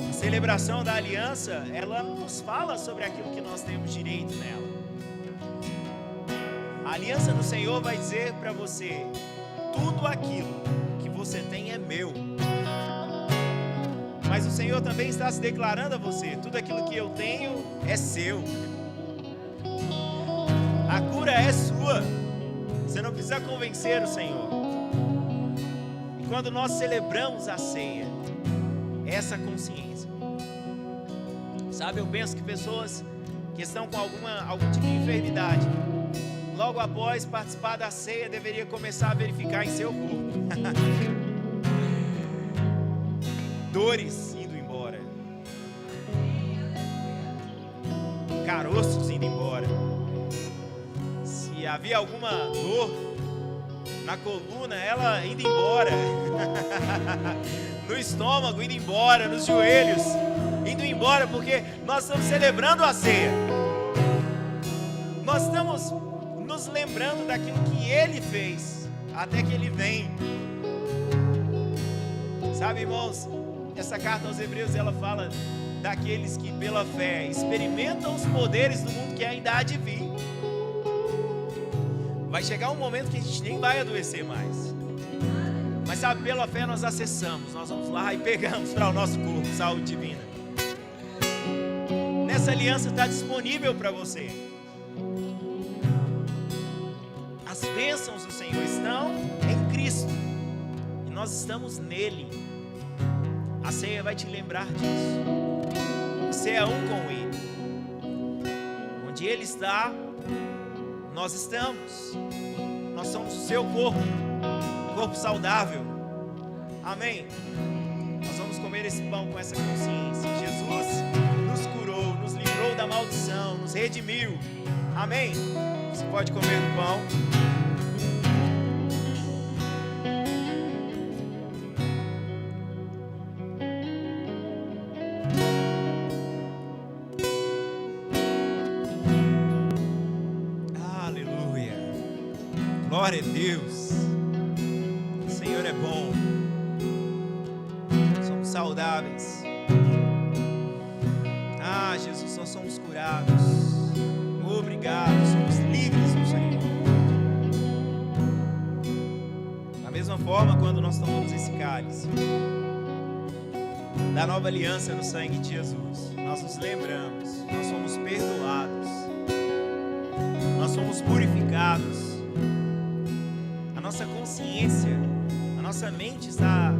A celebração da aliança, ela nos fala sobre aquilo que nós temos direito nela. A aliança do Senhor vai dizer para você: tudo aquilo que você tem é meu. Mas o Senhor também está se declarando a você: tudo aquilo que eu tenho é seu. A cura é sua. Você não precisa convencer o Senhor. E quando nós celebramos a ceia, essa consciência. Sabe, eu penso que pessoas que estão com algum tipo de enfermidade, logo após participar da ceia, deveria começar a verificar em seu corpo dores indo embora, caroços indo embora. Se havia alguma dor na coluna, ela indo embora, no estômago indo embora, nos joelhos indo embora, porque nós estamos celebrando a ceia. Nós estamos nos lembrando daquilo que Ele fez até que Ele vem. Sabe, irmãos, essa carta aos Hebreus, ela fala daqueles que pela fé experimentam os poderes do mundo que ainda há de vir. Vai chegar um momento que a gente nem vai adoecer mais. Mas sabe, pela fé nós acessamos, nós vamos lá e pegamos para o nosso corpo saúde divina. Nessa aliança está disponível para você. As bênçãos do Senhor estão em Cristo e nós estamos nele. A ceia vai te lembrar disso. Você é um com Ele. Onde Ele está, nós estamos. Nós somos o seu corpo, corpo saudável. Amém? Nós vamos comer esse pão com essa consciência. Jesus nos curou, nos livrou da maldição, nos redimiu. Amém? Você pode comer o pão. Aleluia. Glória a Deus. O Senhor é bom. Somos saudáveis. Ah, Jesus, nós somos curados. Obrigado, somos livres no Senhor. Da mesma forma, quando nós tomamos esse cálice da nova aliança no sangue de Jesus, nós nos lembramos, nós somos perdoados, nós somos purificados, a nossa consciência, a nossa mente está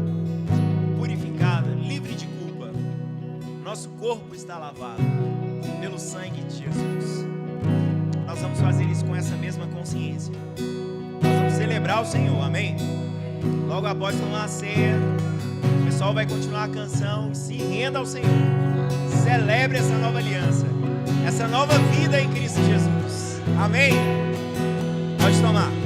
purificada, livre de culpa, nosso corpo está lavado pelo sangue de Jesus. Nós vamos fazer isso com essa mesma consciência. Nós vamos celebrar o Senhor, amém? Logo após tomar a ceia, o pessoal vai continuar a canção. Se renda ao Senhor. celebre essa nova aliança, essa nova vida em Cristo Jesus. Amém? Pode tomar.